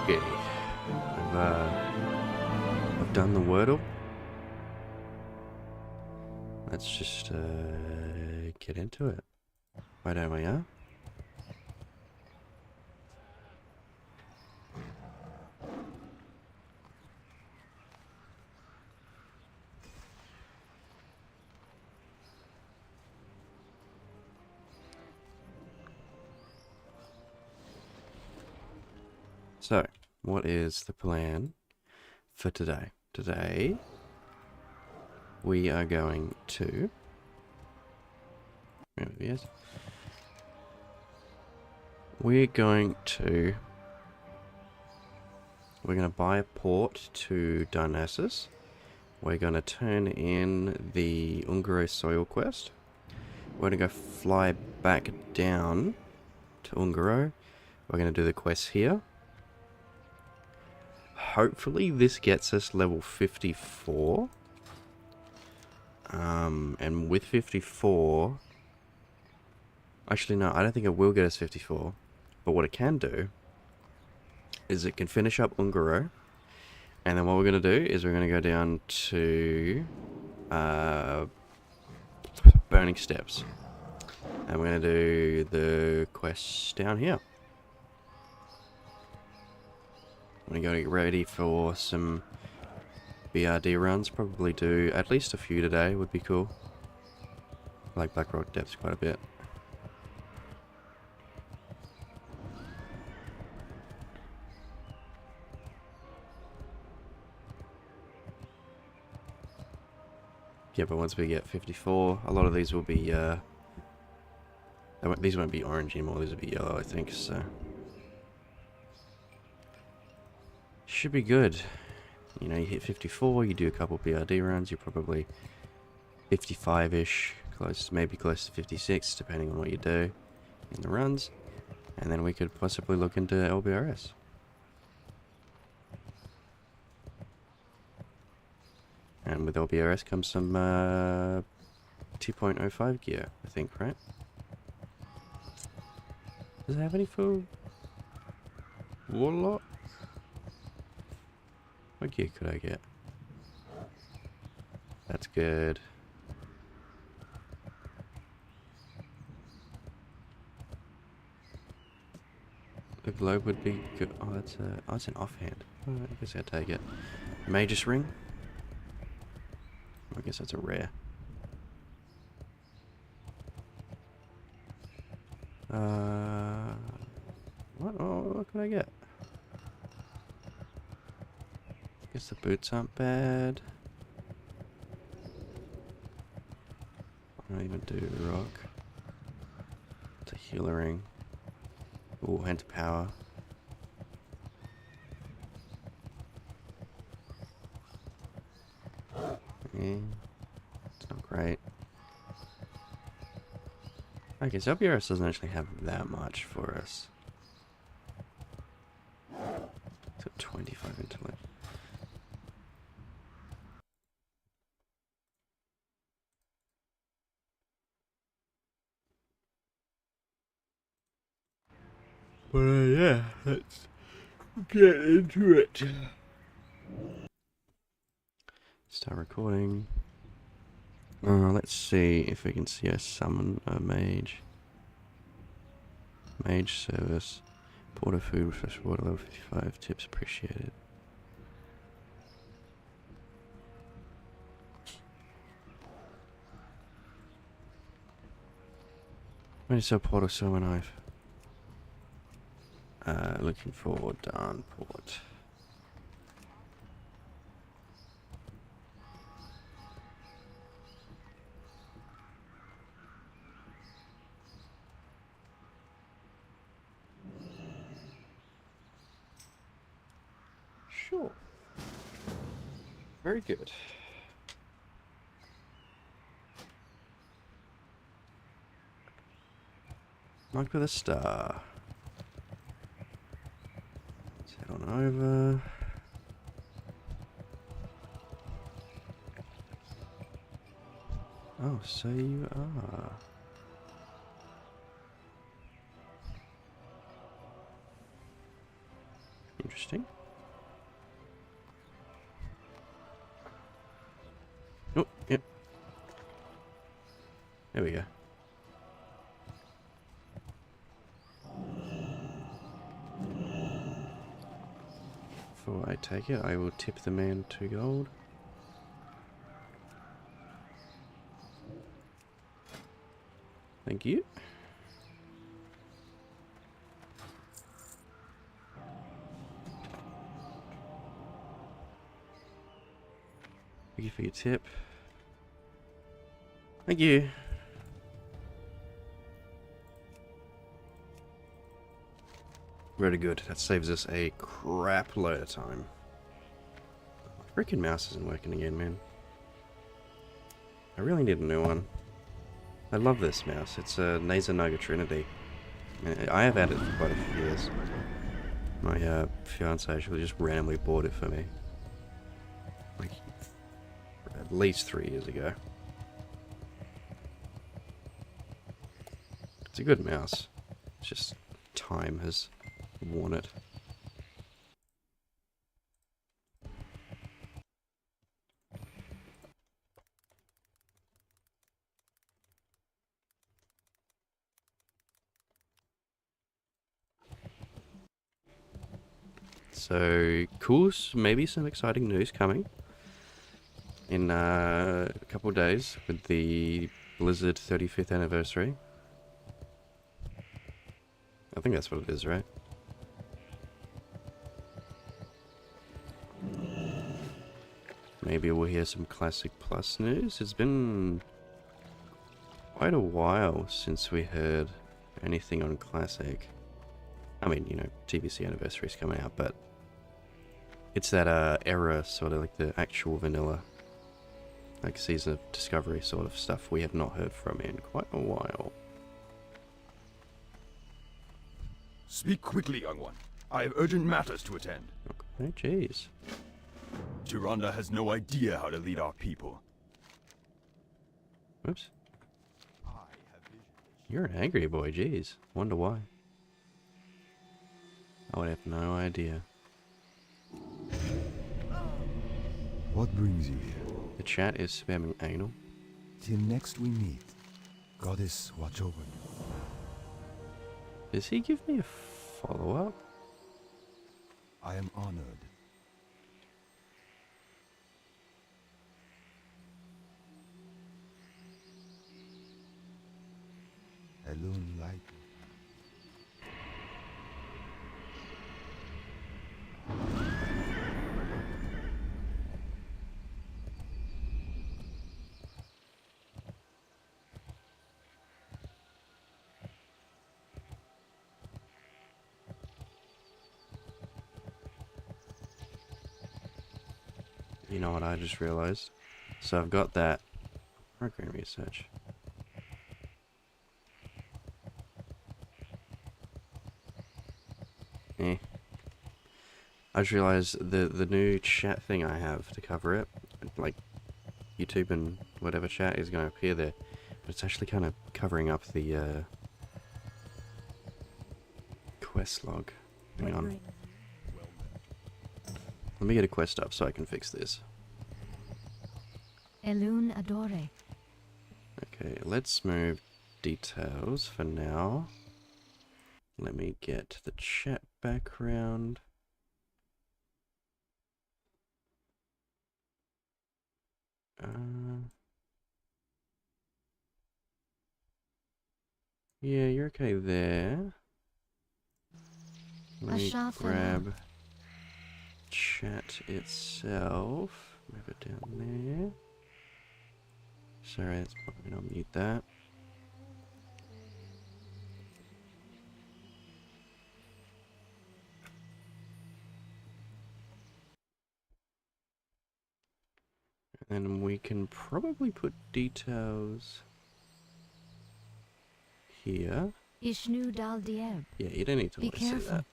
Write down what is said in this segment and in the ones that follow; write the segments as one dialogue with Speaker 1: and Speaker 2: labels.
Speaker 1: Okay. I've done the Wordle. Let's just get into it. Why don't we, huh? So, what is the plan for today? Today, we are going to... Yes. We're going to... We're going to buy a port to Darnassus. We're going to turn in the Ungaro soil quest. We're going to go fly back down to Ungaro. We're going to do the quest here. Hopefully this gets us level 54. And with 54... Actually, no, I don't think it will get us 54. But what it can do is it can finish up Ungaro. And then what we're going to do is we're going to go down to Burning Steps. And we're going to do the quests down here. I'm going to go get ready for some BRD runs. Probably do at least a few today would be cool. I like Blackrock Depths quite a bit. Yeah, but once we get 54, a lot of these will be, these won't be orange anymore, these will be yellow, I think, so. Should be good. You know, you hit 54, you do a couple BRD runs, you're probably 55-ish, close, maybe close to 56, depending on what you do in the runs. And then we could possibly look into LBRS. And with LBRS comes some 2.05 gear, I think, right? Does it have any for Warlock? What gear could I get? That's good. The globe would be good. Oh, that's an offhand. Oh, I guess I'll take it. Magus ring. I guess that's a rare. What? Oh, what can I get? Guess the boots aren't bad. I don't even do rock. It's a healer ring. Ooh, hand to power. Yeah, it's not great. Okay, so LBRS doesn't actually have that much for us. It's got 25 intellect. But yeah, let's get into it. Start recording. Let's see if we can see us summon a mage. Mage service. Porter food, fresh water, level 55. Tips appreciated. When you sell Porter, sell a knife. Looking for Darnport. Sure. Very good. Marked with a star. Let's head on over. Oh, so you are. Interesting. Oh, yep. There we go. Before I take it, I will tip the man 2 gold. Thank you. Thank you for your tip. Thank you. Really good. That saves us a crap load of time. Freaking mouse isn't working again, man. I really need a new one. I love this mouse. It's a Naga Trinity. I have had it for quite a few years. My fiance actually just randomly bought it for me. Like, at least 3 years ago. It's a good mouse. It's just time has worn it. So, cool, maybe some exciting news coming in a couple of days with the Blizzard 35th anniversary. I think that's what it is, right? Maybe we'll hear some Classic Plus news. It's been quite a while since we heard anything on Classic. I mean, you know, TBC anniversary's coming out, but it's that era, sort of like the actual vanilla, like Season of Discovery sort of stuff we have not heard from in quite a while.
Speaker 2: Speak quickly, young one. I have urgent matters to attend.
Speaker 1: Okay, jeez.
Speaker 2: Tyrande has no idea how to lead our people.
Speaker 1: Whoops. You're an angry boy, jeez. Wonder why. I would have no idea.
Speaker 3: What brings you here?
Speaker 1: The chat is spamming anal.
Speaker 3: Till next we meet. Goddess, watch over me.
Speaker 1: Does he give me a follow-up?
Speaker 3: I am honored. Elune light.
Speaker 1: You know what I just realized? So I've got that program research. I just realized the new chat thing I have to cover it, like YouTube and whatever chat is going to appear there, but it's actually kind of covering up the quest log. Hang on. Let me get a quest up so I can fix this.
Speaker 4: Elune Adore.
Speaker 1: Okay, let's move details for now. Let me get the chat background. Yeah, you're okay there. Let me grab chat itself. Move it down there. Sorry, it's probably not mute that. And we can probably put details here.
Speaker 4: Ishnu Dal Dieb.
Speaker 1: Yeah, you don't need to
Speaker 4: Be
Speaker 1: let us see
Speaker 4: careful.
Speaker 1: that.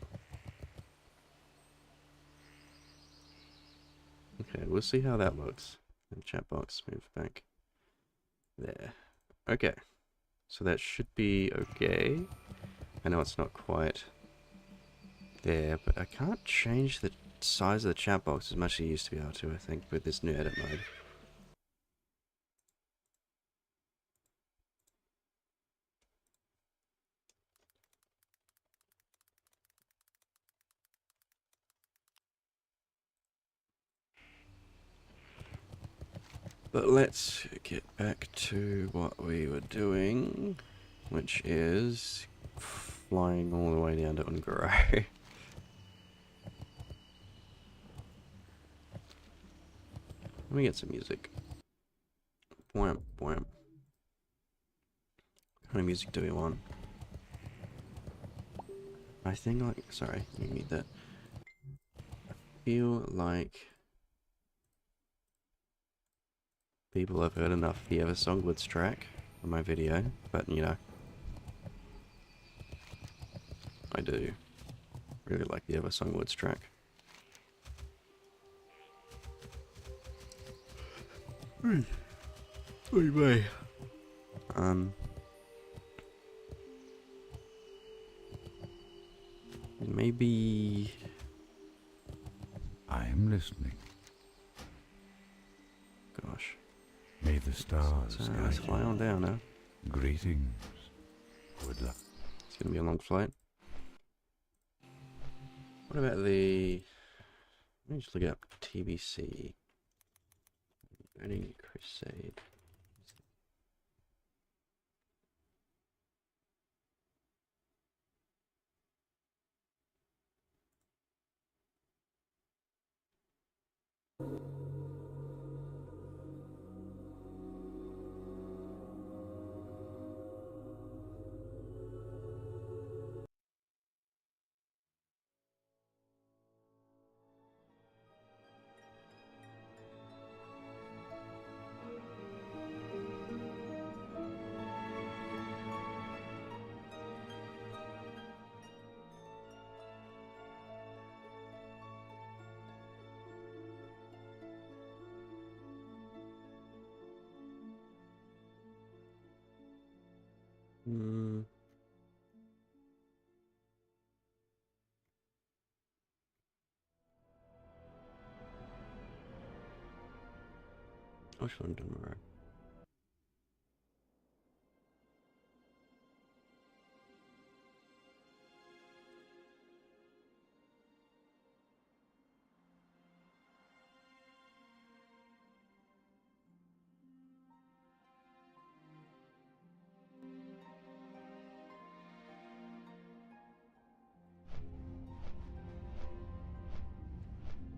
Speaker 1: Okay, we'll see how that looks. And chat box, move back. There. Okay. So that should be okay. I know it's not quite there, but I can't change the size of the chat box as much as I used to be able to, I think, with this new edit mode. But let's get back to what we were doing, which is flying all the way down to Ungaro. Let me get some music. Wham, wham. What kind of music do we want? I think like, sorry, let me mute that. I feel like people have heard enough of the Ever Songwoods track on my video, but you know, I do really like the Ever Songwoods track. Maybe
Speaker 3: I am listening.
Speaker 1: gosh.
Speaker 3: May the stars
Speaker 1: So
Speaker 3: guide
Speaker 1: let's fly
Speaker 3: you.
Speaker 1: on down now.
Speaker 3: Greetings. Good luck.
Speaker 1: It's gonna be a long flight. What about the? Let me just look up TBC. Burning Crusade. Hmm. Which one tomorrow?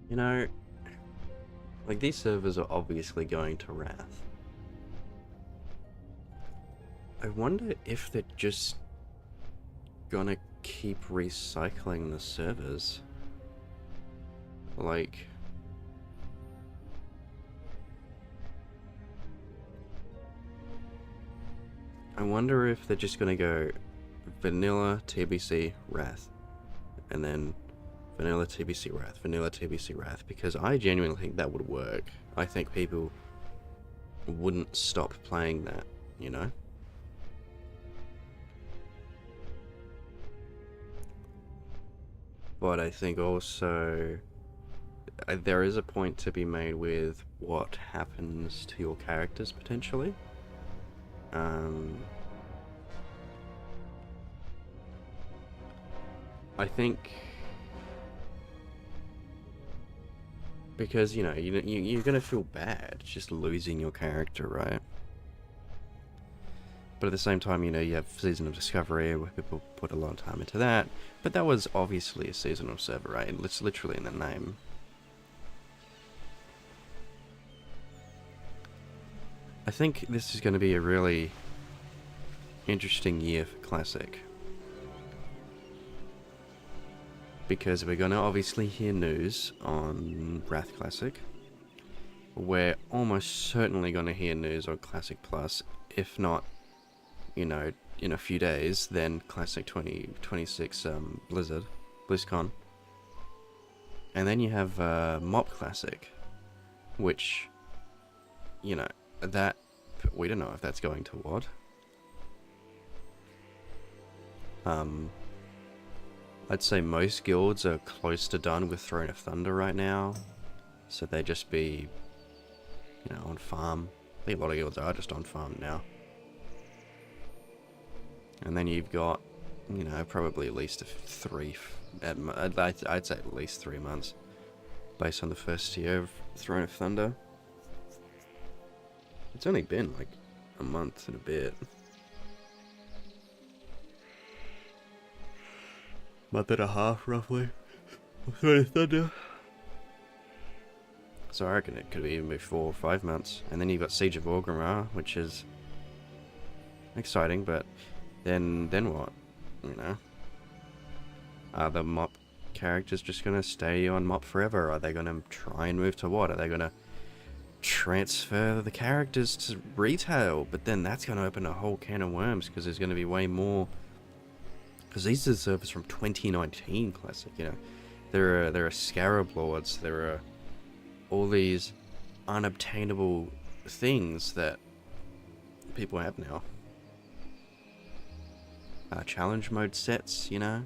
Speaker 1: You know, like these servers are obviously going to Wrath. I wonder if they're just gonna keep recycling the servers. Like, I wonder if they're just gonna go vanilla TBC Wrath, and then vanilla TBC Wrath, vanilla TBC Wrath, because I genuinely think that would work. I think people wouldn't stop playing that, you know? But I think also there is a point to be made with what happens to your characters potentially. I think because you know you're gonna feel bad just losing your character, right? But at the same time, you know, you have Season of Discovery where people put a lot of time into that, but that was obviously a seasonal server, right? It's literally in the name. I think this is going to be a really interesting year for Classic. Because we're going to obviously hear news on Wrath Classic. We're almost certainly going to hear news on Classic Plus, if not, you know, in a few days, then Classic 2026 BlizzCon. And then you have Mop Classic, which, you know, that we don't know if that's going to what. I'd say most guilds are close to done with Throne of Thunder right now. So they just be, you know, on farm. I think a lot of guilds are just on farm now. And then you've got, you know, probably at least I'd say at least 3 months. Based on the first year of Throne of Thunder. It's only been like a month and a bit. Month and a half, roughly. Throne of Thunder. So I reckon it could even be 4 or 5 months. And then you've got Siege of Orgrimmar, which is exciting, but then what? You know? Are the MOP characters just going to stay on MOP forever? Are they going to try and move to what? Are they going to transfer the characters to retail? But then that's going to open a whole can of worms, because there's going to be way more. Because these are the servers from 2019 Classic, you know. There are Scarab Lords, there are all these unobtainable things that people have now. Challenge mode sets, you know.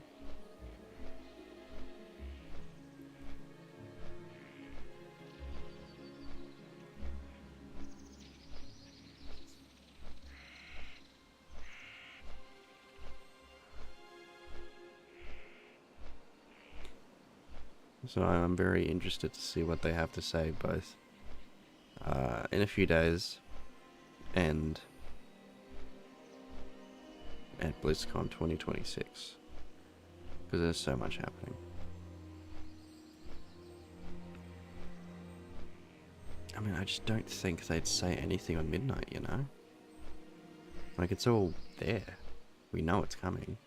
Speaker 1: So I'm very interested to see what they have to say, both in a few days and at BlizzCon 2026, because there's so much happening. I mean, I just don't think they'd say anything on midnight, you know? Like, it's all there. We know it's coming.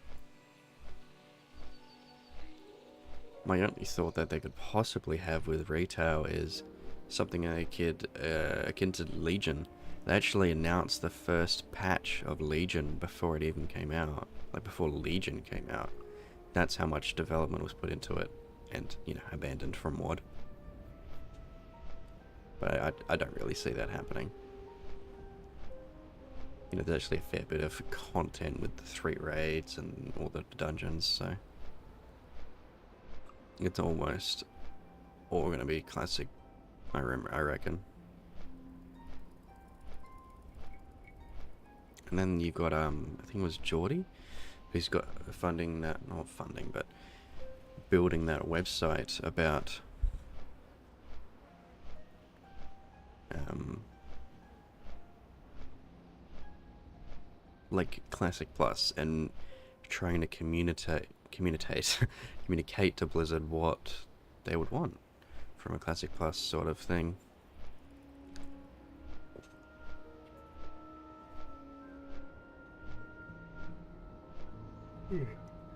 Speaker 1: My only thought that they could possibly have with retail is something akin to Legion. They actually announced the first patch of Legion before it even came out. Like, before Legion came out. That's how much development was put into it. And, you know, abandoned from WoD. But I don't really see that happening. You know, there's actually a fair bit of content with the 3 raids and all the dungeons, so it's almost all going to be classic, I reckon. And then you've got, I think it was Geordie, who's got funding that, not funding, but building that website about like Classic Plus, and trying to communicate to Blizzard what they would want from a Classic Plus sort of thing.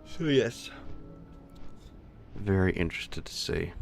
Speaker 1: So yes, very interested to see.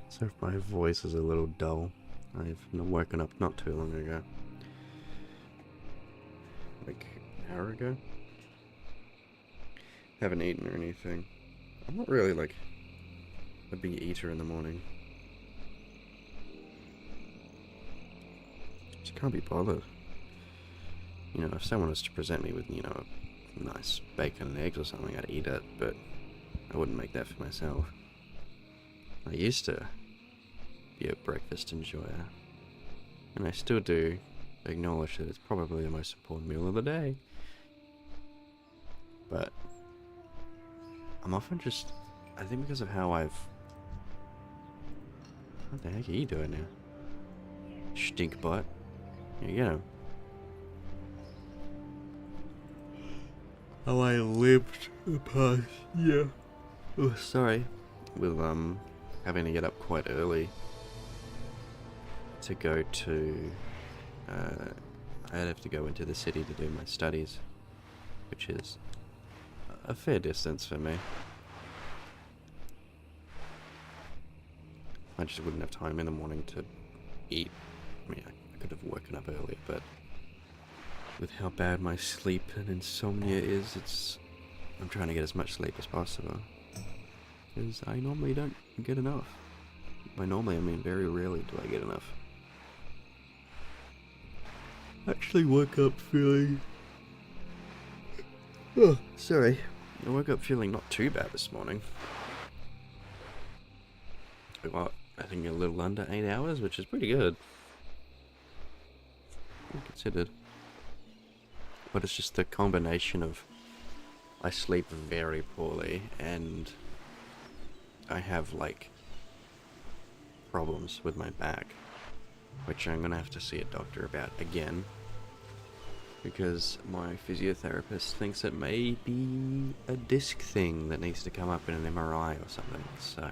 Speaker 1: So if my voice is a little dull, I've woken up not too long ago. Like an hour ago. Haven't eaten or anything. I'm not really like a big eater in the morning. Just can't be bothered. You know, if someone was to present me with, you know, a nice bacon and eggs or something, I'd eat it, but I wouldn't make that for myself. I used to be a breakfast enjoyer, and I still do acknowledge that it's probably the most important meal of the day. but I'm often just, I think because of how I've, what the heck are you doing now? Stink butt. Here you go. How I lived the past year. Oh, sorry. With having to get up quite early to go to I'd have to go into the city to do my studies, which is a fair distance for me. I just wouldn't have time in the morning to eat. I mean, I could have woken up earlier, but with how bad my sleep and insomnia is, I'm trying to get as much sleep as possible. Because I normally don't get enough. By normally, I mean very rarely do I get enough. I actually woke up feeling... Oh, sorry. I woke up feeling not too bad this morning. Well, I think a little under 8 hours, which is pretty good. All considered. But it's just the combination of I sleep very poorly and I have like problems with my back, which I'm gonna have to see a doctor about again because my physiotherapist thinks it may be a disc thing that needs to come up in an MRI or something, so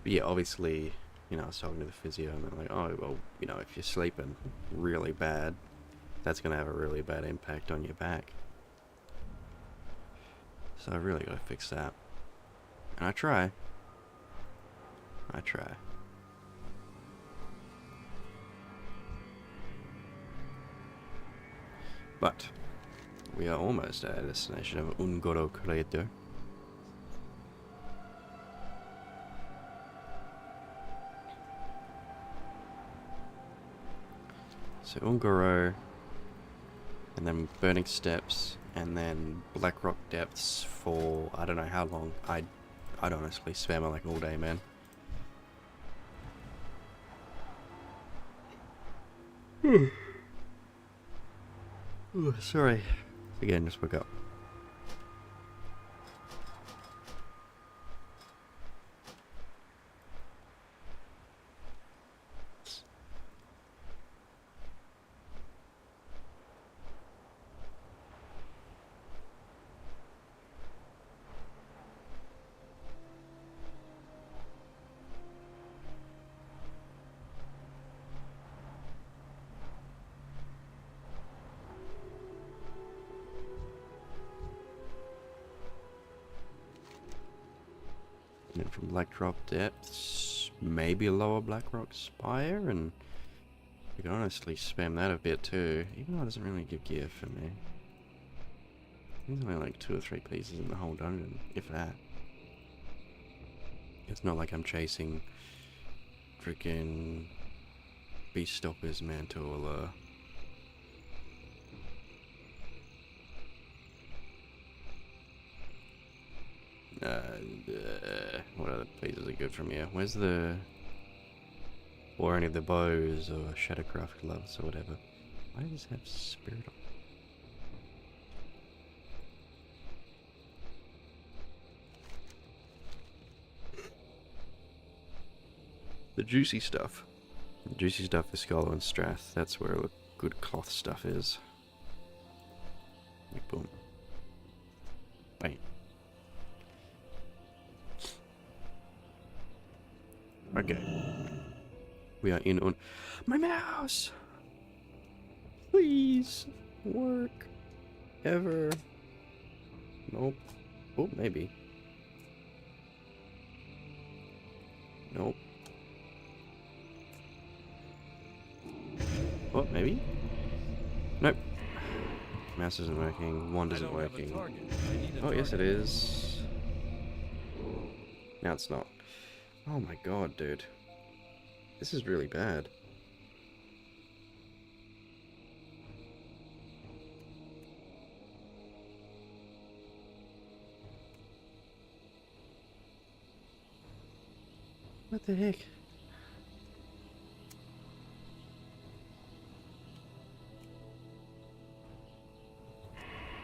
Speaker 1: but yeah, obviously, you know, I was talking to the physio and they're like, oh, well, you know, if you're sleeping really bad, that's going to have a really bad impact on your back. So I really got to fix that. And I try. But we are almost at a destination of Ungoro Crater. So Ungoro, and then Burning Steps, and then Blackrock Depths for I don't know how long. I'd honestly spam it like all day, man. Oh, sorry. Again, just woke up. And then from Blackrock Depths, maybe a lower Blackrock Spire, and you can honestly spam that a bit too, even though it doesn't really give gear for me. There's only like 2 or 3 pieces in the whole dungeon, if that. It's not like I'm chasing freaking Beast Stopper's Mantle or what other pieces are good from here? Where's the... or any of the bows or Shadowcraft gloves or whatever. Why does this have spirit on? The juicy stuff. The juicy stuff is Scholar and Strath. That's where the good cloth stuff is. Like, boom. Bang. Okay. We are in on... My mouse! Please! Work. Ever. Nope. Oh, maybe. Nope. Oh, maybe? Nope. Mouse isn't working. Wand isn't working. Oh, yes it is. Now it's not. Oh my god, dude. This is really bad. What the heck?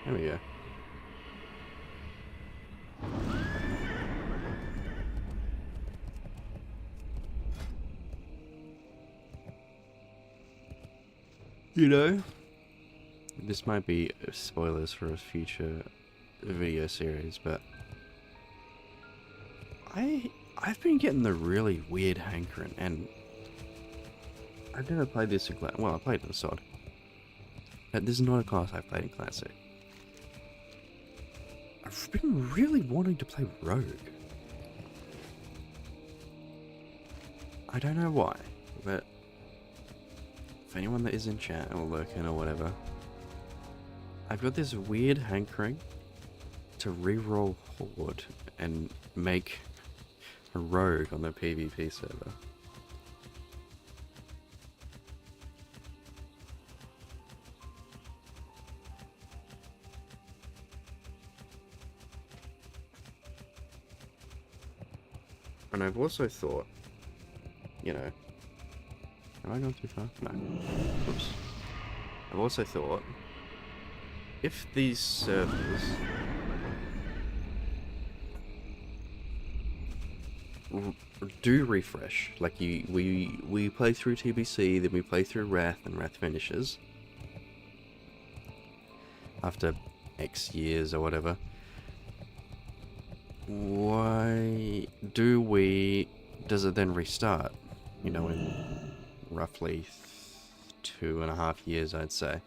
Speaker 1: There we go. You know, this might be spoilers for a future video series, but I've been getting the really weird hankering, and I've never played this in class. Well, I played in SOD, but this is not a class I've played in Classic. I've been really wanting to play Rogue. I don't know why, but for anyone that is in chat or lurking or whatever, I've got this weird hankering to reroll Horde and make a Rogue on the PvP server. And I've also thought, you know, have I gone too far? No. Oops. I've also thought, if these servers do refresh, like we play through TBC, then we play through Wrath, and Wrath finishes after X years or whatever, does it then restart, you know, in roughly 2.5 years, I'd say.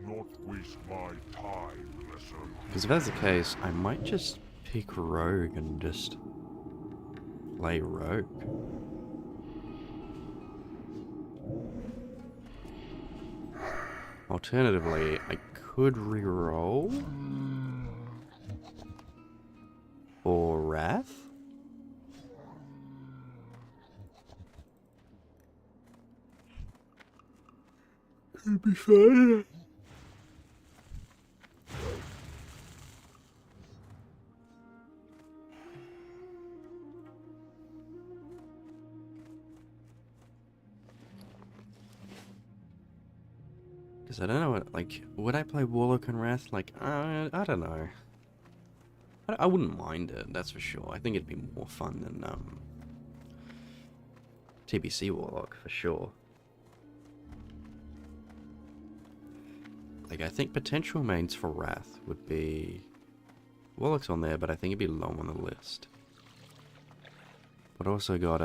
Speaker 5: Not waste my time, lesser.
Speaker 1: Because if that's the case, I might just pick Rogue and just play Rogue. Alternatively, I could reroll for Wrath. Could be fun. Because I don't know what, like, would I play Warlock and Wrath? Like, I don't know. I wouldn't mind it, that's for sure. I think it'd be more fun than, TBC Warlock, for sure. Like, I think potential mains for Wrath would be... Warlock's on there, but I think it'd be low on the list. But also got,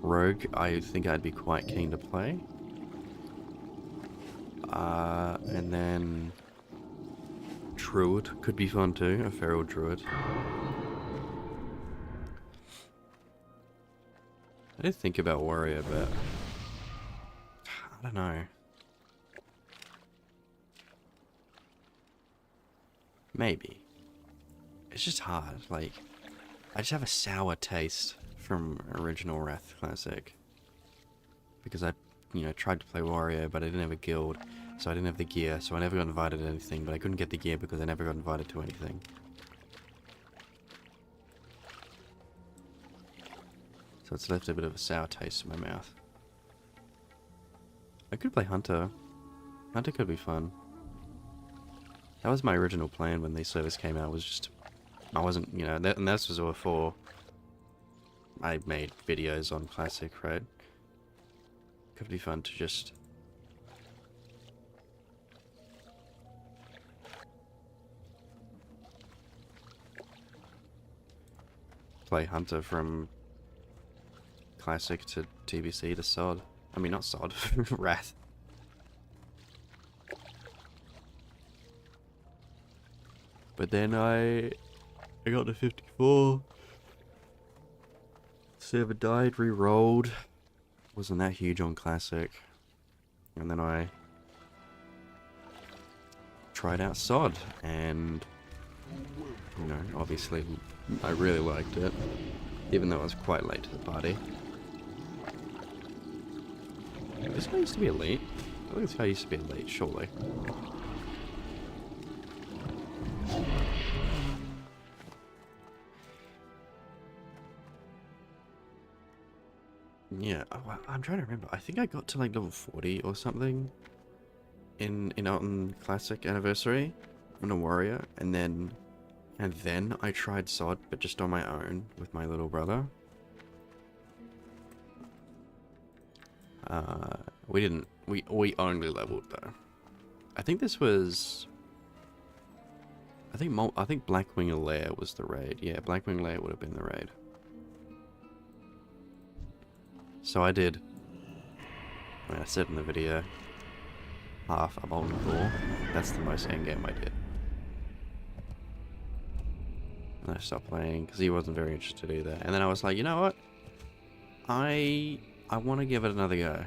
Speaker 1: Rogue, I think I'd be quite keen to play. And then Druid could be fun too, a feral Druid. I did think about Warrior, but I don't know. Maybe. It's just hard, like, I just have a sour taste from original Wrath Classic. Because I, you know, tried to play Warrior, but I didn't have a guild. So I didn't have the gear, so I never got invited to anything, but I couldn't get the gear because I never got invited to anything. So it's left a bit of a sour taste in my mouth. I could play Hunter. Hunter could be fun. That was my original plan when these servers came out, was just... I wasn't, you know, and this was all before I made videos on Classic, right? Could be fun to just... play Hunter from Classic to TBC to SOD. I mean, not SOD, Wrath. But then I got to 54. Server died, re-rolled. Wasn't that huge on Classic. And then I tried out SOD, and you know, obviously I really liked it, even though I was quite late to the party. This guy used to be elite. I think this guy used to be elite, surely. Yeah, I'm trying to remember. I think I got to like level 40 or something in Elton Classic Anniversary on a warrior, and then I tried SOD, but just on my own with my little brother. We only leveled though. I think this was. I think Blackwing Lair was the raid. Yeah, Blackwing Lair would have been the raid. So I did, I said in the video, half a Molten Core. That's the most endgame I did. And I stopped playing because he wasn't very interested either. And then I was like, you know what? I want to give it another go.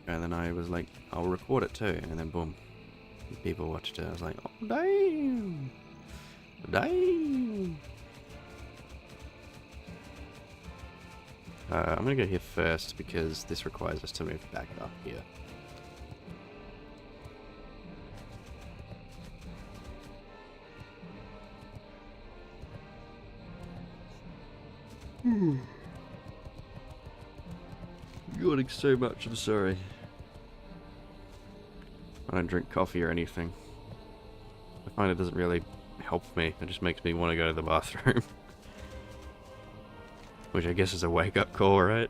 Speaker 1: And then I was like, I'll record it too. And then boom, people watched it. I was like, oh damn, damn. I'm gonna go here first because this requires us to move back up here. Yawning so much, I'm sorry. I don't drink coffee or anything. I find it doesn't really help me. It just makes me want to go to the bathroom. Which I guess is a wake-up call, right?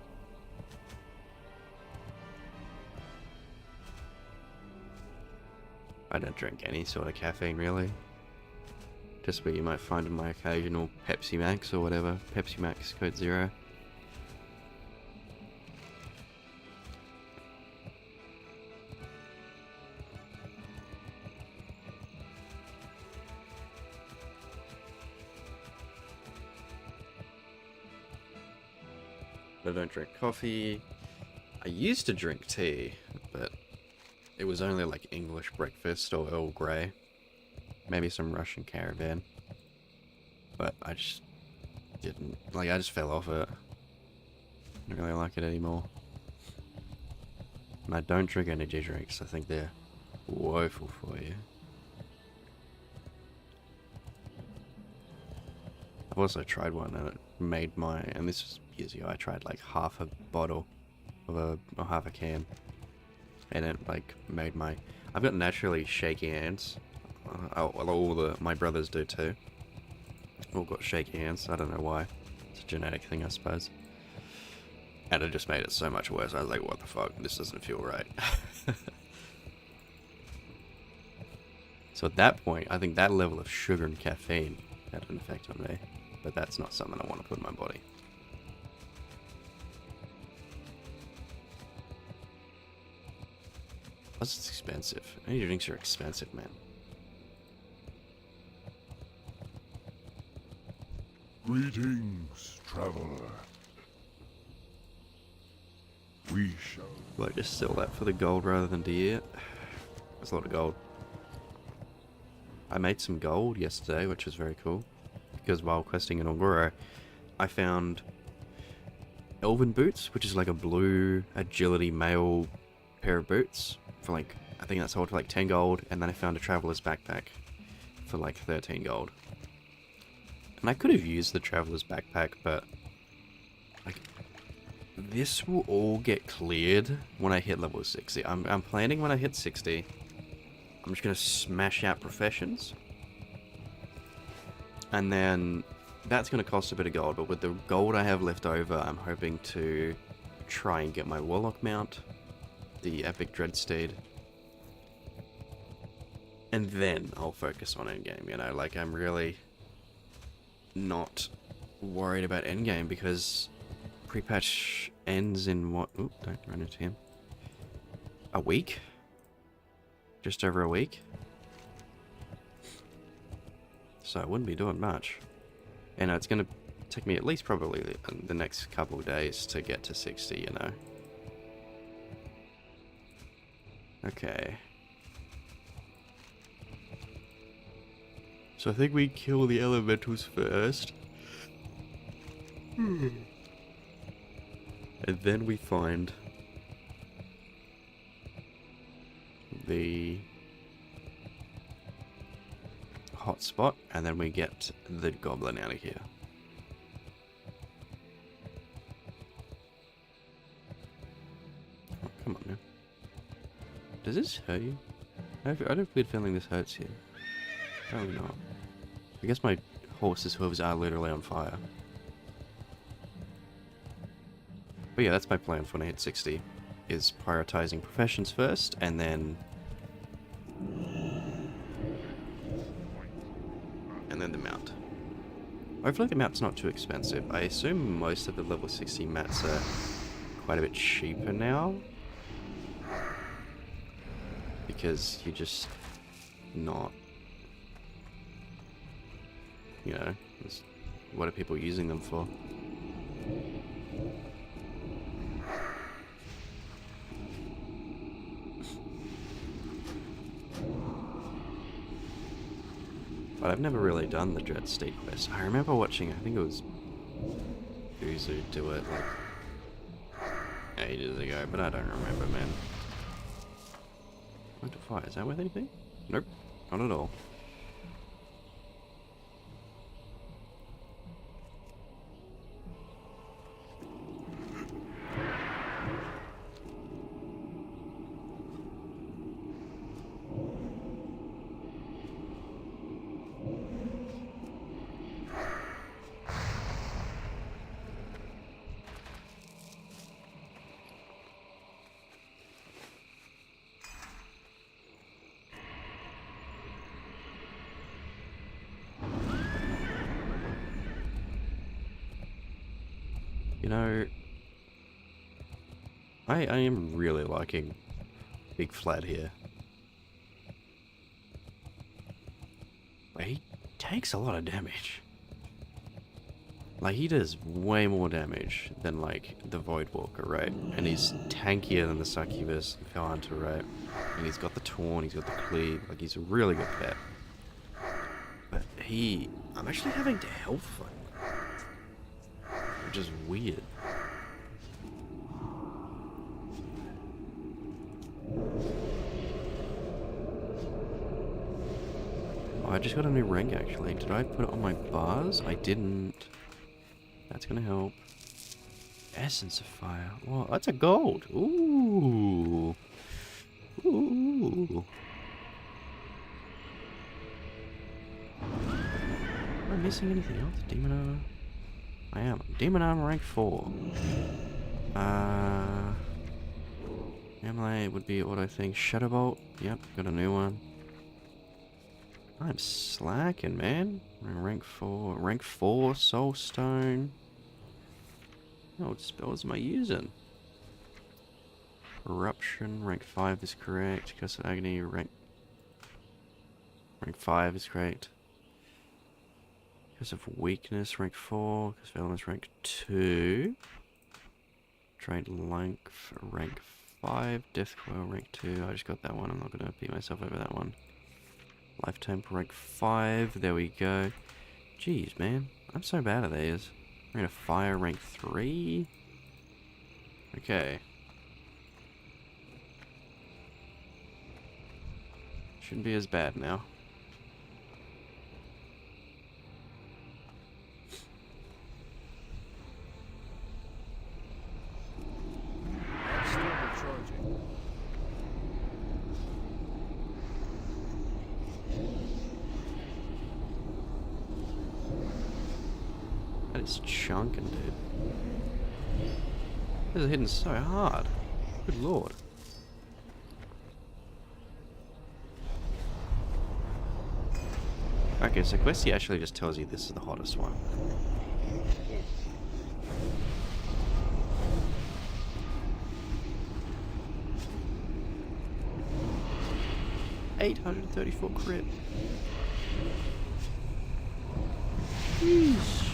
Speaker 1: I don't drink any sort of caffeine, really. Just what you might find in my occasional Pepsi Max or whatever. Pepsi Max Code Zero. I don't drink coffee. I used to drink tea, but it was only like English breakfast or Earl Grey. Maybe some Russian Caravan. But I just didn't, like, I just fell off it. I don't really like it anymore. And I don't drink energy drinks. I think they're woeful for you. I've also tried one and it made my, and this was years ago, I tried like half a bottle of or half a can, and it like made my, I've got naturally shaky hands. My brothers do too. All got shaky hands. I don't know why. It's a genetic thing, I suppose. And it just made it so much worse. I was like, what the fuck? This doesn't feel right. So at that point, I think that level of sugar and caffeine had an effect on me. But that's not something I want to put in my body. Plus it's expensive. Energy drinks are expensive, man.
Speaker 5: Greetings, traveler. We shall.
Speaker 1: Will I just sell that for the gold rather than deer? That's a lot of gold. I made some gold yesterday, which was very cool. Because while questing in Ogoro, I found Elven boots, which is like a blue agility male pair of boots for like, I think that sold for like 10 gold, and then I found a traveler's backpack for like 13 gold. And I could have used the traveler's backpack, but like, this will all get cleared when I hit level 60. I'm planning when I hit 60, I'm just gonna smash out professions. And then that's going to cost a bit of gold, but with the gold I have left over, I'm hoping to try and get my Warlock mount, the Epic Dreadsteed, and then I'll focus on endgame, you know, like I'm really not worried about endgame because pre-patch ends in what? Oop, don't run into him. A week? Just over a week? So I wouldn't be doing much. And it's going to take me at least probably the next couple of days to get to 60, you know. Okay. So I think we kill the elementals first. And then we find the hotspot, and then we get the goblin out of here. Oh, come on now. Does this hurt you? I have a weird feeling this hurts you. Probably not. I guess my horse's hooves are literally on fire. But yeah, that's my plan for when I hit 60, is prioritizing professions first, and then the mount. Hopefully the mount's not too expensive. I assume most of the level 60 mats are quite a bit cheaper now, because you're just not, you know, what are people using them for? But I've never really done the Dread Steed quest. I remember watching, I think it was Uzu do it like ages ago, but I don't remember, man. 1 to 5, is that worth anything? Nope, not at all. You know, I am really liking Big Flat here. Like, he takes a lot of damage. Like, he does way more damage than, like, the Voidwalker, right? And he's tankier than the Succubus and Felhunter, right? And he's got the Taunt, he's got the Cleave, like, he's a really good pet. But I'm actually having to health fight. Which is weird. Oh, I just got a new rank actually. Did I put it on my bars? I didn't. That's gonna help. Essence of Fire. Well, that's a gold. Ooh. Ooh. Am I missing anything else? Demon Armor? I am. Demon Armor rank 4. Amulet would be what I think. Shadowbolt. Yep, got a new one. I'm slacking, man. Rank 4. Rank 4 Soul Stone. What spells am I using? Corruption. Rank 5 is correct. Curse of Agony. Rank 5 is correct. Curse of Weakness, rank 4. Curse of Elements, rank 2. Trade Length, rank 5. Death Coil, rank 2. I just got that one. I'm not going to beat myself over that one. Lifetime, rank 5. There we go. Jeez, man. I'm so bad at these. Rate of Fire, rank 3. Okay. Shouldn't be as bad now. That is chunking, dude. This is hitting so hard. Good lord. Okay, so Questy actually just tells you this is the hottest one. $834 crit. Jeez.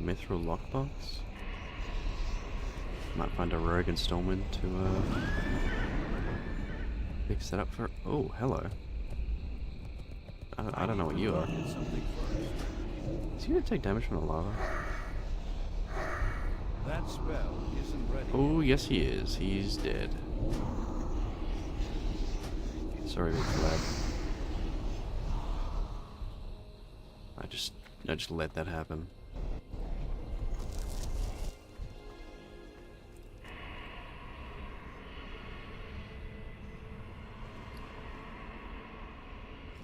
Speaker 1: Mithril lockbox. Might find a rogue installment to Fix that up for... Oh, hello. I don't know what you are. Is he gonna take damage from the lava?
Speaker 6: That spell isn't ready.
Speaker 1: Oh, yes he is. He's dead. Sorry, big lad. I just let that happen.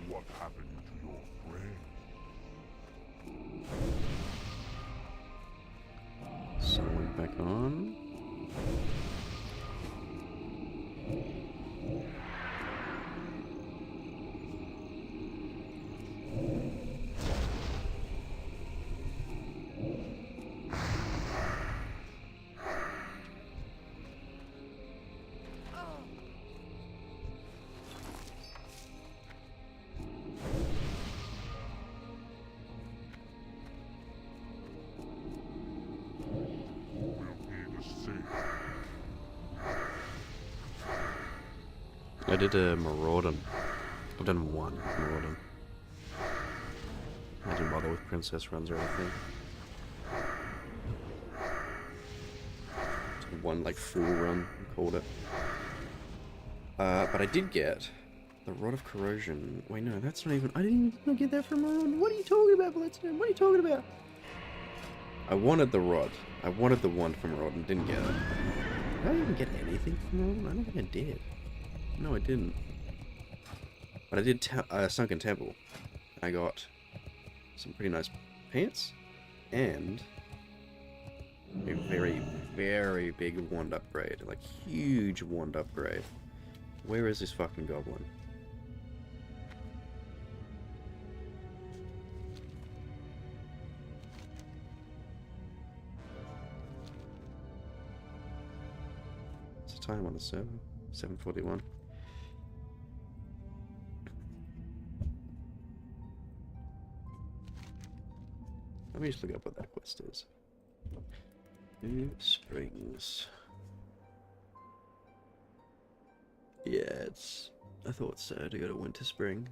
Speaker 5: What happened to your friend?
Speaker 1: Someone back on.
Speaker 5: Will be the same.
Speaker 1: I did a Maraudon. I've done one Maraudon. I didn't bother with princess runs or anything. Just one like full run, called it. But I did get the Rod of Corrosion. Wait, no, that's not even. I didn't even get that from Maraudon. What are you talking about, Blitzman? What are you talking about? I wanted the Rod. I wanted the one from Maraudon. Didn't get it. Did I even get anything from Maraudon? I don't think I did. No, I didn't. But I did Sunken Temple. I got some pretty nice pants and a very, very big wand upgrade. Like, huge wand upgrade. Where is this fucking goblin? What's the time on the server? 7:41. Let me just look up what that quest is. New Springs. Yeah, it's... I thought so, to go to Winter Spring.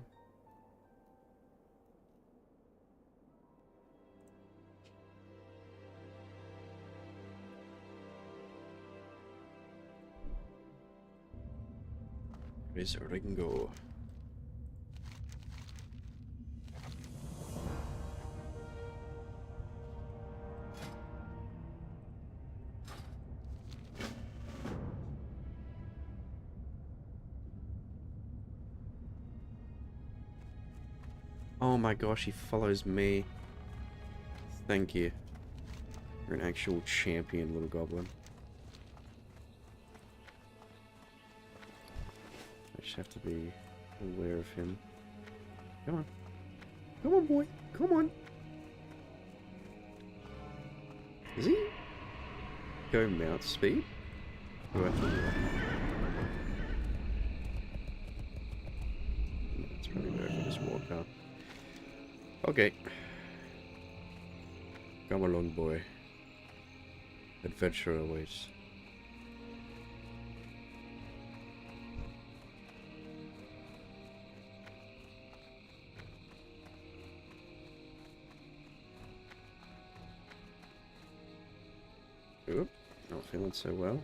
Speaker 1: Here's where I can go. Oh my gosh, he follows me. Thank you. You're an actual champion, little goblin. I just have to be aware of him. Come on. Come on, boy. Come on. Is he go mount speed? Or I think that's probably better for this walker. Okay. Come along, boy. Adventure awaits. Oop, not feeling so well.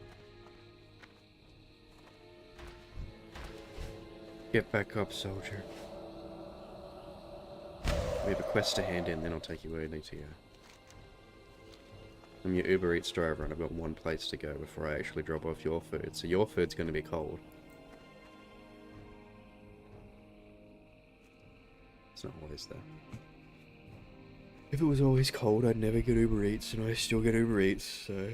Speaker 1: Get back up, soldier. We have a quest to hand in, then I'll take you where you need to go. I'm your Uber Eats driver and I've got one place to go before I actually drop off your food, so your food's going to be cold. It's not always though. If it was always cold, I'd never get Uber Eats, and I still get Uber Eats, so...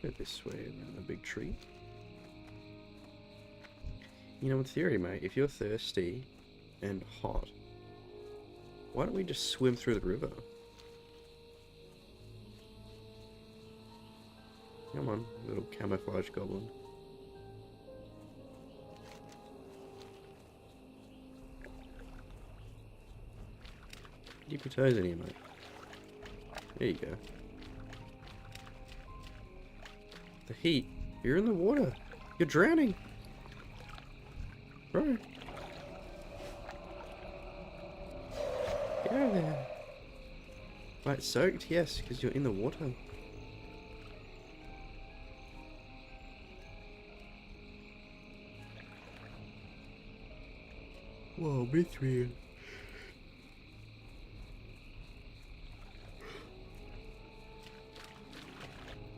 Speaker 1: Go this way around the big tree. You know, in theory, mate, if you're thirsty and hot, why don't we just swim through the river? Come on, little camouflage goblin. Dip your toes in here, mate. There you go. The heat. You're in the water. You're drowning. Bro. Get out of there. Like soaked? Yes, because you're in the water. Whoa, Mithril.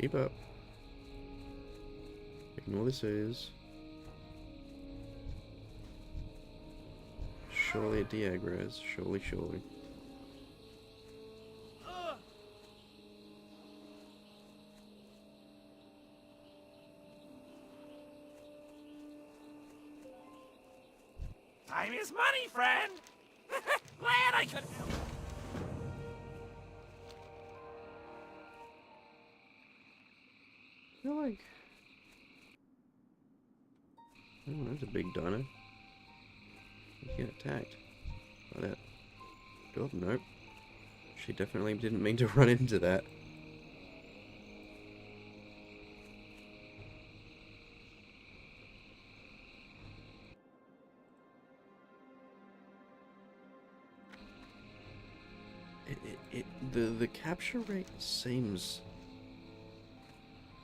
Speaker 1: Keep up. Ignore this is. Surely it de-aggros. Surely, surely.
Speaker 6: Time is money, friend! Glad I could help.
Speaker 1: I feel like... Oh, that's a big dino. You get attacked by that dog. Nope. She definitely didn't mean to run into that. The capture rate seems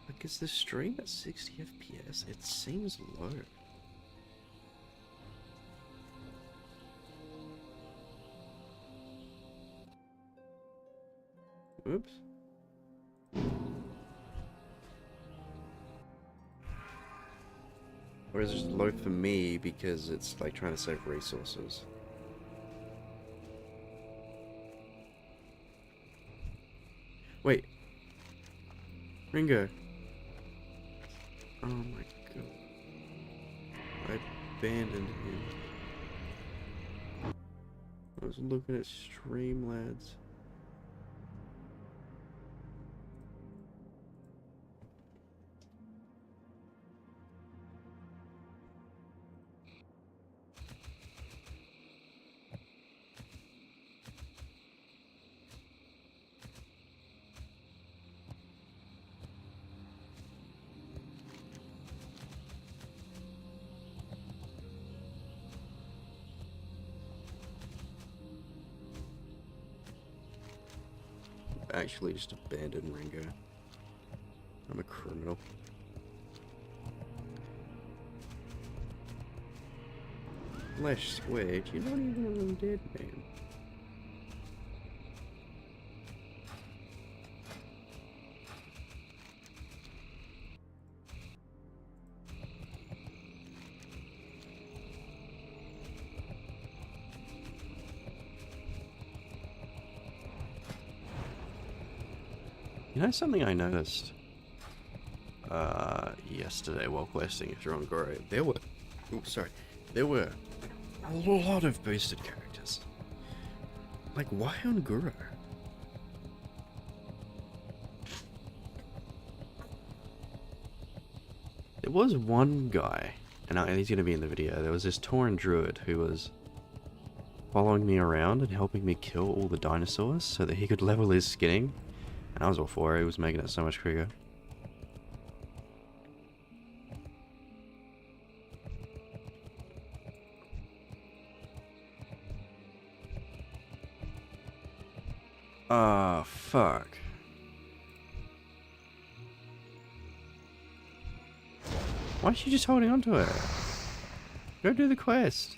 Speaker 1: like, is the stream at 60 FPS? It seems low. Oops. Or is it just low for me because it's like trying to save resources? Wait. Ringo. Oh my god. I abandoned him. I was looking at Streamlabs. Actually just abandoned Ringo. I'm a criminal. Flesh Squid, you're not even dead, man. You know something I noticed yesterday while questing if you're on Goro? There were a lot of boosted characters. Like, why on Guru? There was one guy, and he's going to be in the video. There was this Tauren Druid who was following me around and helping me kill all the dinosaurs so that he could level his skinning. And I was all for it. He was making it so much quicker. Ah, fuck. Why is she just holding on to it? Go do the quest.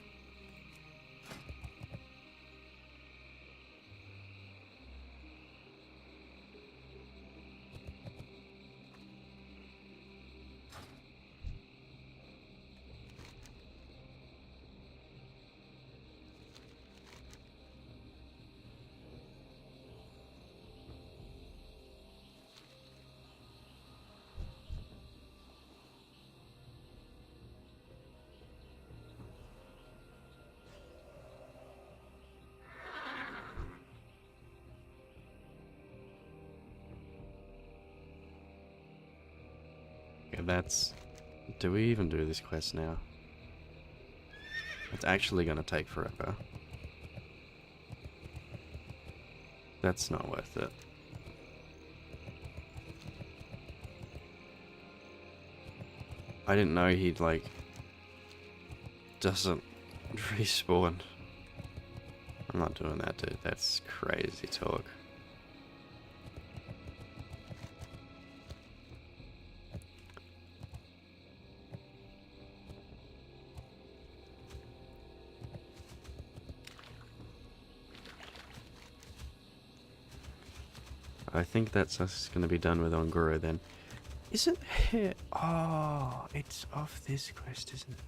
Speaker 1: that's... Do we even do this quest now? It's actually gonna take forever. That's not worth it. I didn't know he'd, like... doesn't respawn. I'm not doing that, dude. That's crazy talk. I think that's us going to be done with Ongoro then. Isn't it? Oh, it's off this quest, isn't it?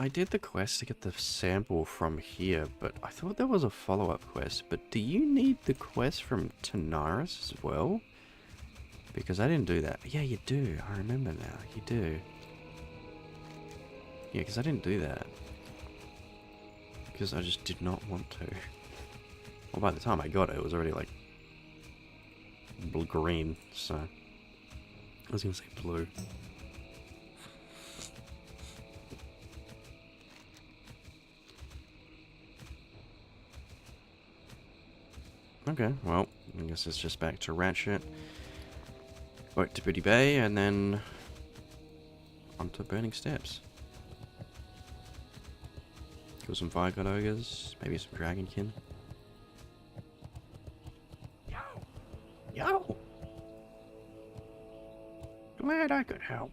Speaker 1: I did the quest to get the sample from here, but I thought there was a follow-up quest. But do you need the quest from Tanaris as well? Because I didn't do that. Yeah, you do. I remember now. You do. Yeah, because I didn't do that. Because I just did not want to. Well, by the time I got it, it was already like green, so I was gonna say blue. Okay, well, I guess it's just back to Ratchet, back to Booty Bay, and then onto Burning Steps. Kill some Fire God Ogres, maybe some Dragonkin. Yo! Glad I could help.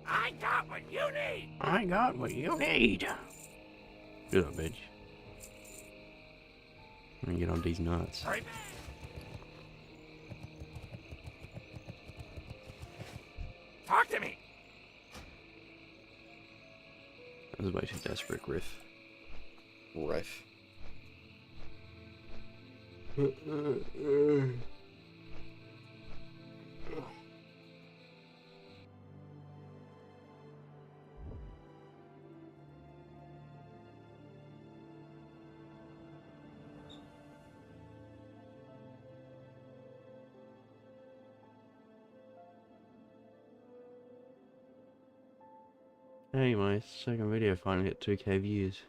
Speaker 6: I got what you need.
Speaker 1: I got what you need. Good up, bitch. Let me get on these nuts.
Speaker 6: Hurry back. Talk to me.
Speaker 1: That was way too desperate, Griff. Riff. Hey, my second video finally hit 2K views.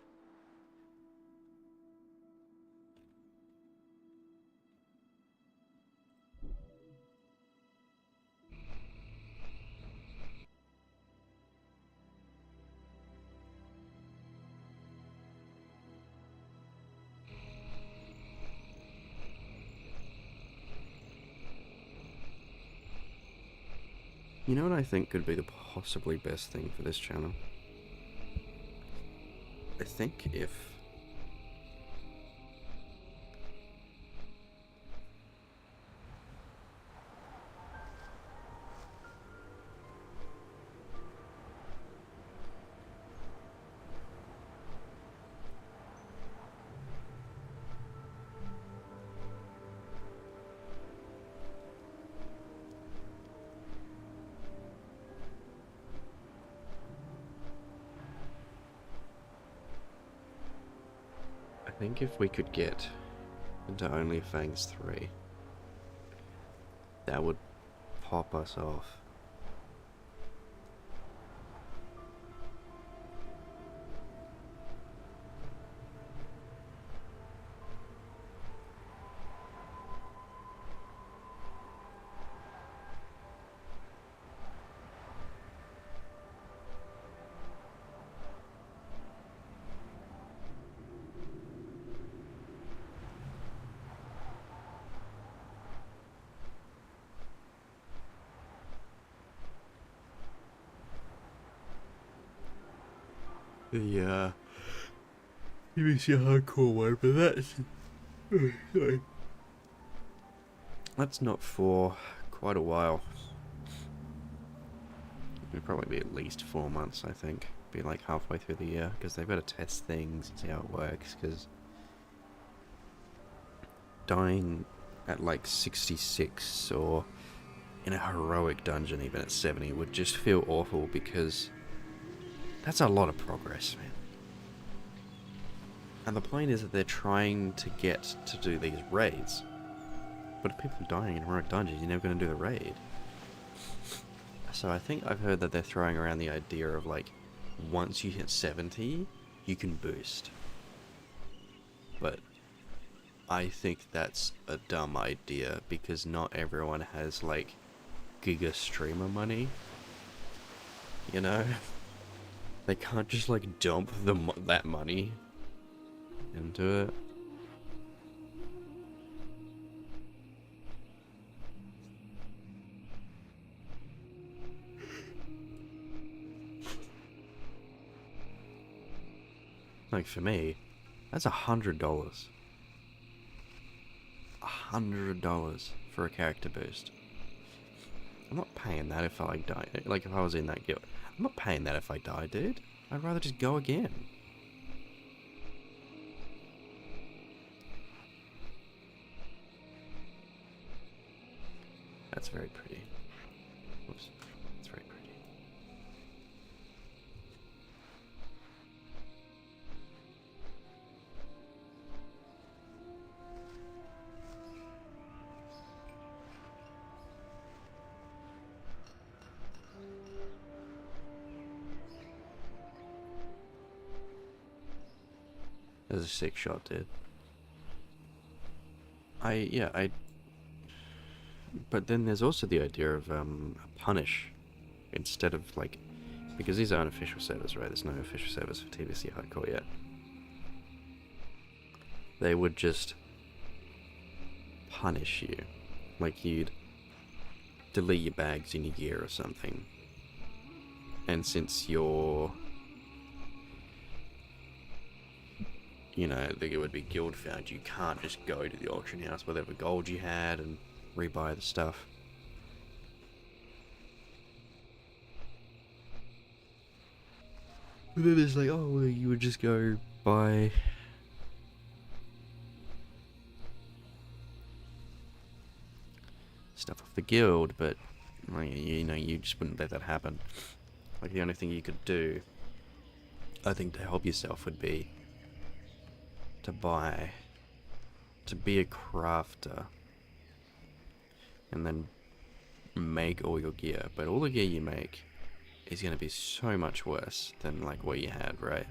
Speaker 1: You know what I think could be the possibly best thing for this channel? I think if... I think if we could get into OnlyFangs 3, that would pop us off. The BBC hardcore one, but that's sorry. That's not for quite a while. It'll probably be at least 4 months, I think. Be like halfway through the year, because they've got to test things and see how it works, because dying at like 66 or in a heroic dungeon even at 70 would just feel awful, because that's a lot of progress, man. And the point is that they're trying to get to do these raids. But if people are dying in heroic dungeons, you're never going to do the raid. So I think I've heard that they're throwing around the idea of like, once you hit 70, you can boost. But I think that's a dumb idea because not everyone has like giga streamer money. You know? They can't just like dump that money into it. Like for me, that's $100. $100 for a character boost. I'm not paying that if I like die. Like if I was in that guild, I'm not paying that if I die, dude. I'd rather just go again. That's very pretty. Whoops. That's very pretty. There's a sick shot, dude. But then there's also the idea of a punish instead of like, because these are unofficial servers, right? There's no official servers for TBC Hardcore yet. They would just punish you, like you'd delete your bags in your gear or something. And since you're, you know, it would be guild found, you can't just go to the auction house with whatever gold you had and rebuy the stuff. But then it's like, oh, well, you would just go buy stuff off the guild, but like, you know, you just wouldn't let that happen. Like the only thing you could do, I think, to help yourself would be to be a crafter and then make all your gear. But all the gear you make is going to be so much worse than like what you had, right?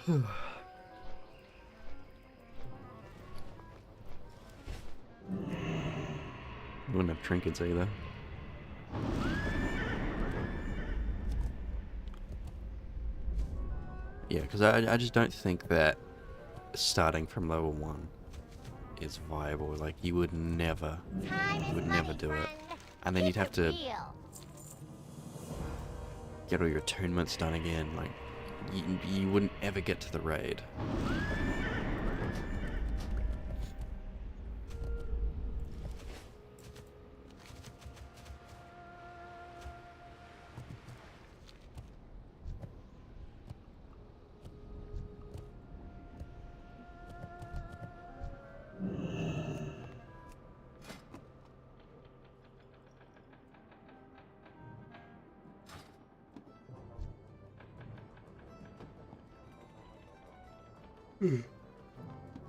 Speaker 1: You wouldn't have trinkets either. Yeah, because I just don't think that starting from level 1 is viable. Like, you would never do it. And then you'd have to get all your attunements done again. Like, you wouldn't ever get to the raid.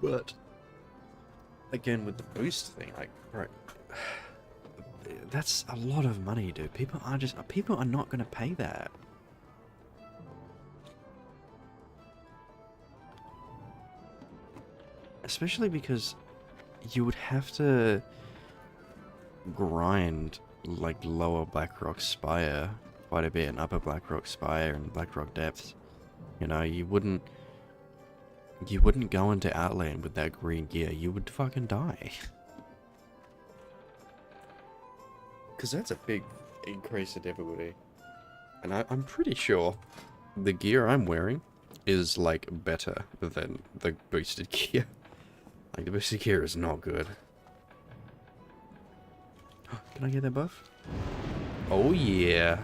Speaker 1: But again, with the boost thing, like, right, that's a lot of money, dude. People are not going to pay that. Especially because you would have to grind like lower Blackrock Spire quite a bit, and upper Blackrock Spire and Blackrock Depths. You know, you wouldn't go into Outland with that green gear. You would fucking die. Because that's a big increase in difficulty. And I'm pretty sure the gear I'm wearing is, like, better than the boosted gear. Like, the boosted gear is not good. Can I get that buff? Oh, yeah.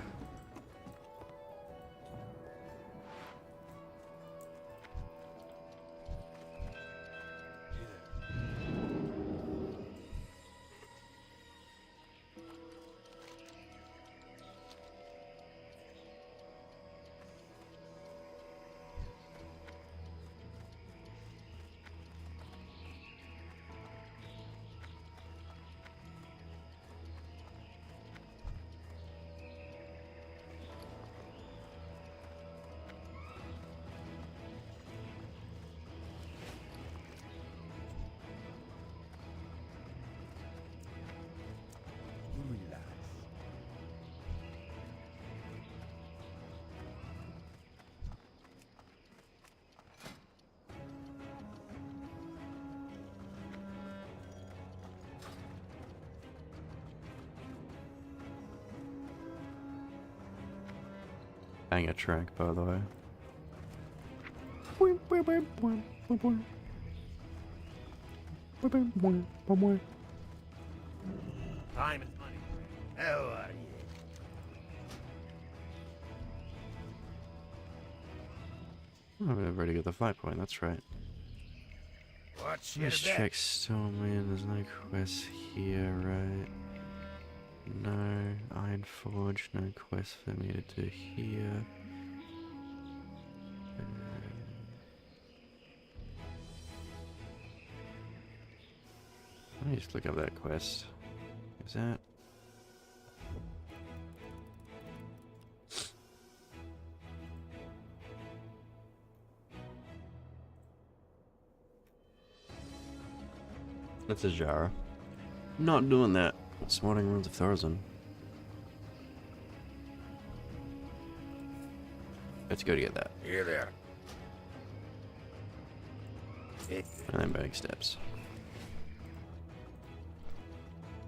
Speaker 1: Banger track, by the way.
Speaker 6: Time is money. How are you?
Speaker 1: Oh, I've already got the fight point, that's right.
Speaker 6: What's your
Speaker 1: Let's
Speaker 6: bet?
Speaker 1: check Stormwind, there's no quests here, right? No, Ironforge, no quest for me to do here. Let me just look up that quest. Is that? That's a Jara. Not doing that. Smarting Ruins of Thorazon. Let's go to get that.
Speaker 6: Here there.
Speaker 1: And then Burning Steps.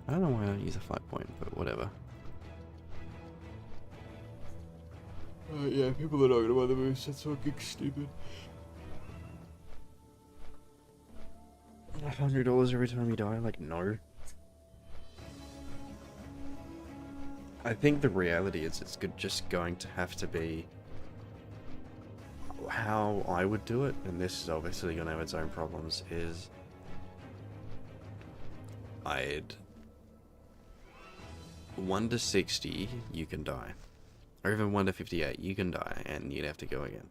Speaker 1: I don't know why I don't use a fight point, but whatever. Yeah, people are not gonna buy the moves, that's fucking stupid. $100 every time you die? Like, no. I think the reality is it's just going to have to be how I would do it, and this is obviously going to have its own problems, is I'd 1 to 60 you can die, or even 1 to 58 you can die, and you'd have to go again,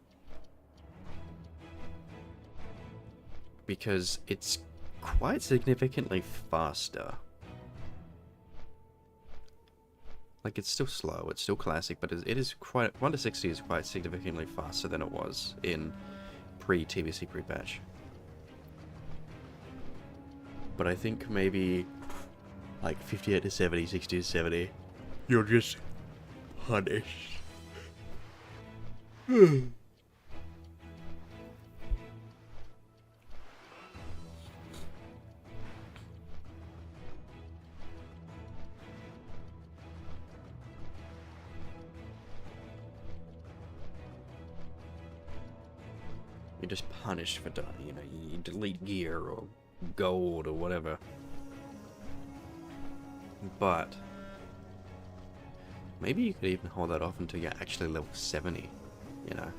Speaker 1: because it's quite significantly faster. Like, it's still slow, it's still classic, but it is quite, 1 to 60 is quite significantly faster than it was in pre-TBC pre-patch. But I think maybe like 58 to 70, 60 to 70, you're just punished. You're just punished for dying, you know, you delete gear or gold or whatever. But maybe you could even hold that off until you're actually level 70, you know.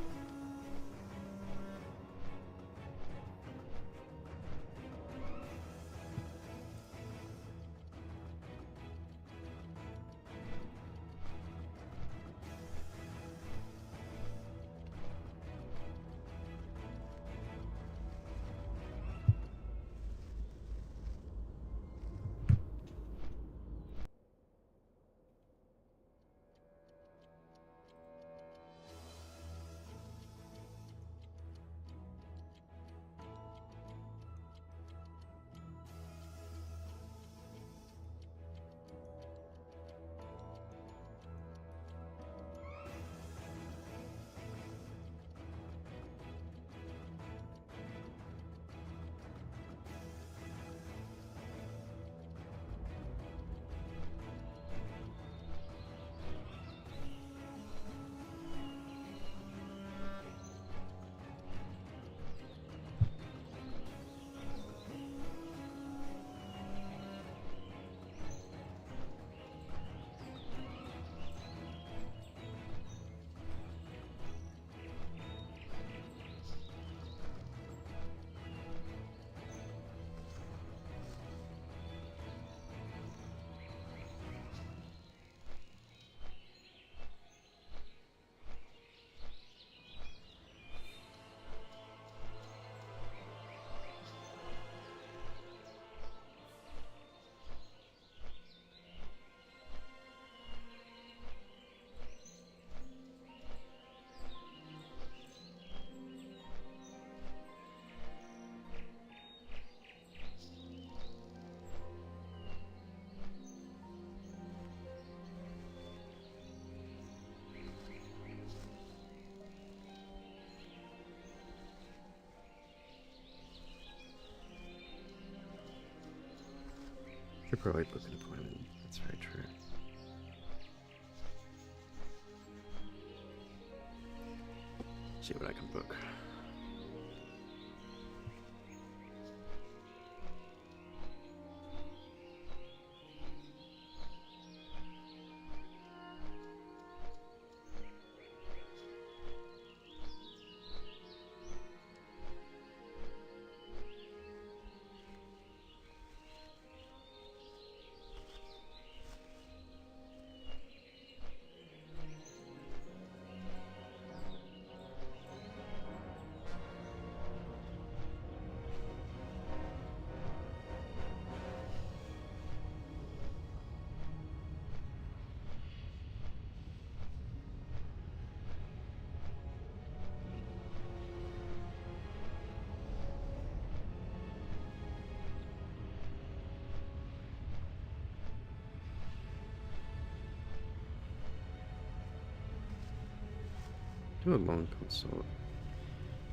Speaker 1: Should probably book an appointment. That's very true. See what I can book. Do a long consort,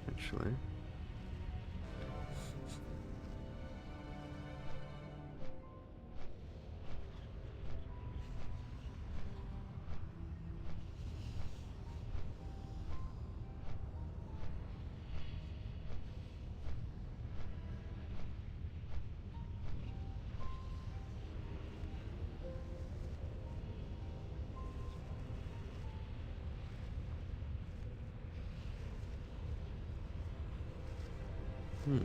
Speaker 1: actually. Hmm.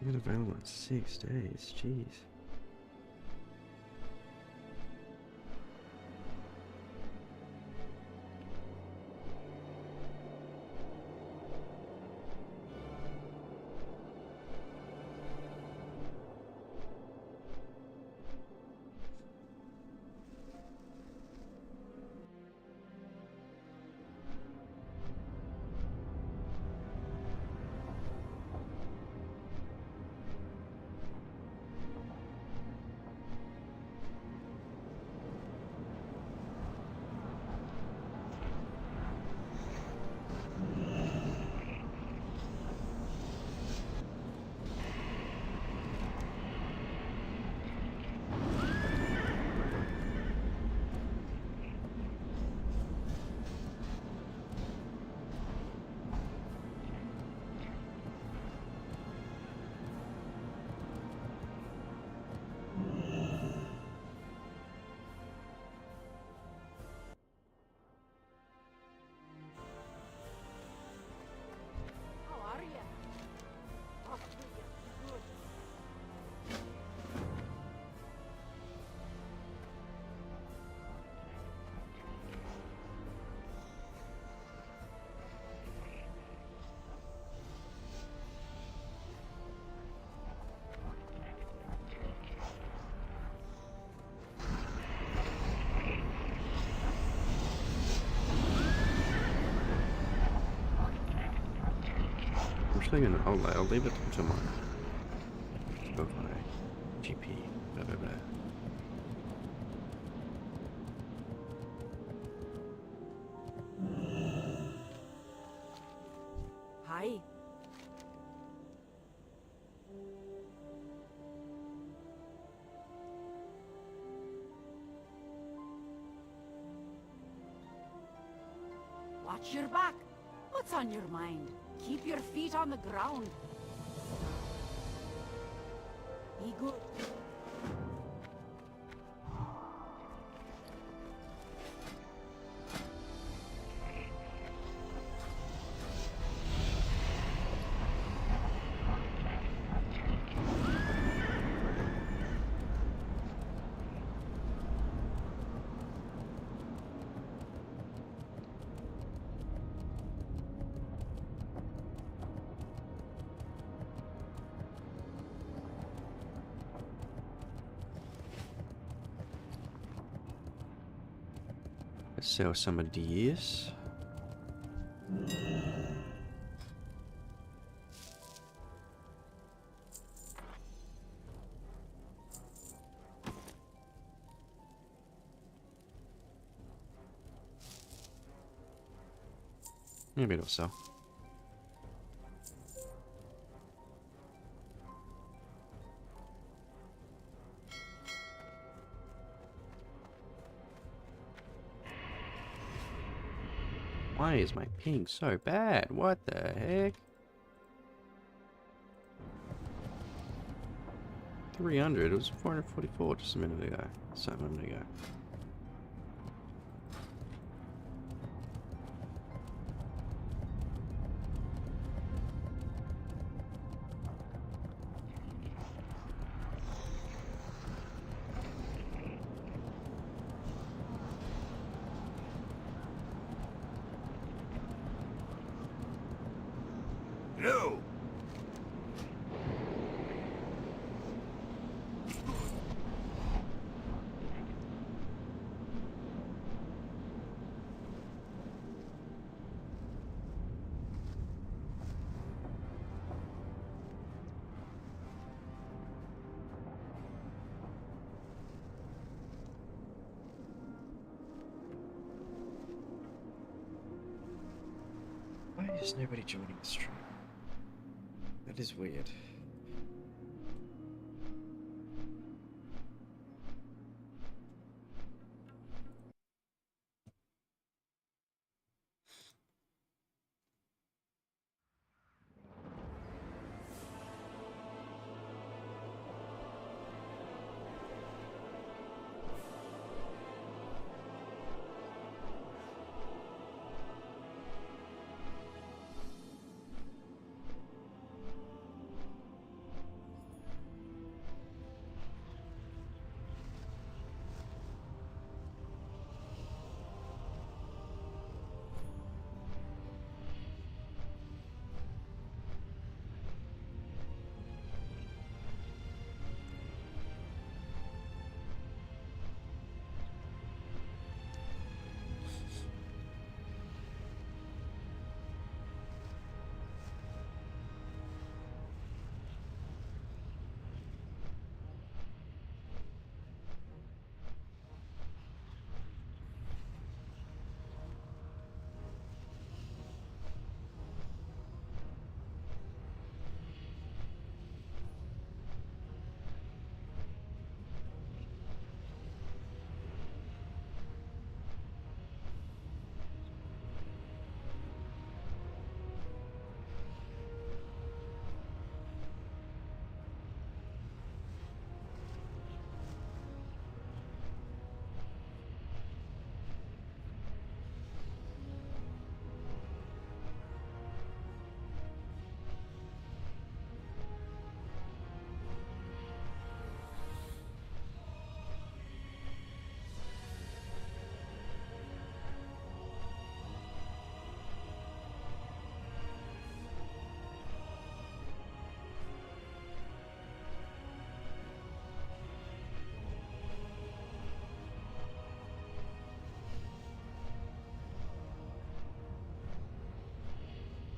Speaker 1: It's available in 6 days, jeez.
Speaker 6: How are you? Oh, good.
Speaker 1: I'm actually gonna. I'll leave it until tomorrow. Book my GP. Blah blah blah.
Speaker 6: Hi. Watch your back. What's on your mind? Keep your feet on the ground. Be good.
Speaker 1: Let's sell some of these. Maybe it'll sell. Why is my ping so bad? What the heck? 300. It was 444 just a minute ago. So a minute ago.
Speaker 2: No!
Speaker 1: Why is nobody joining the stream? That is weird.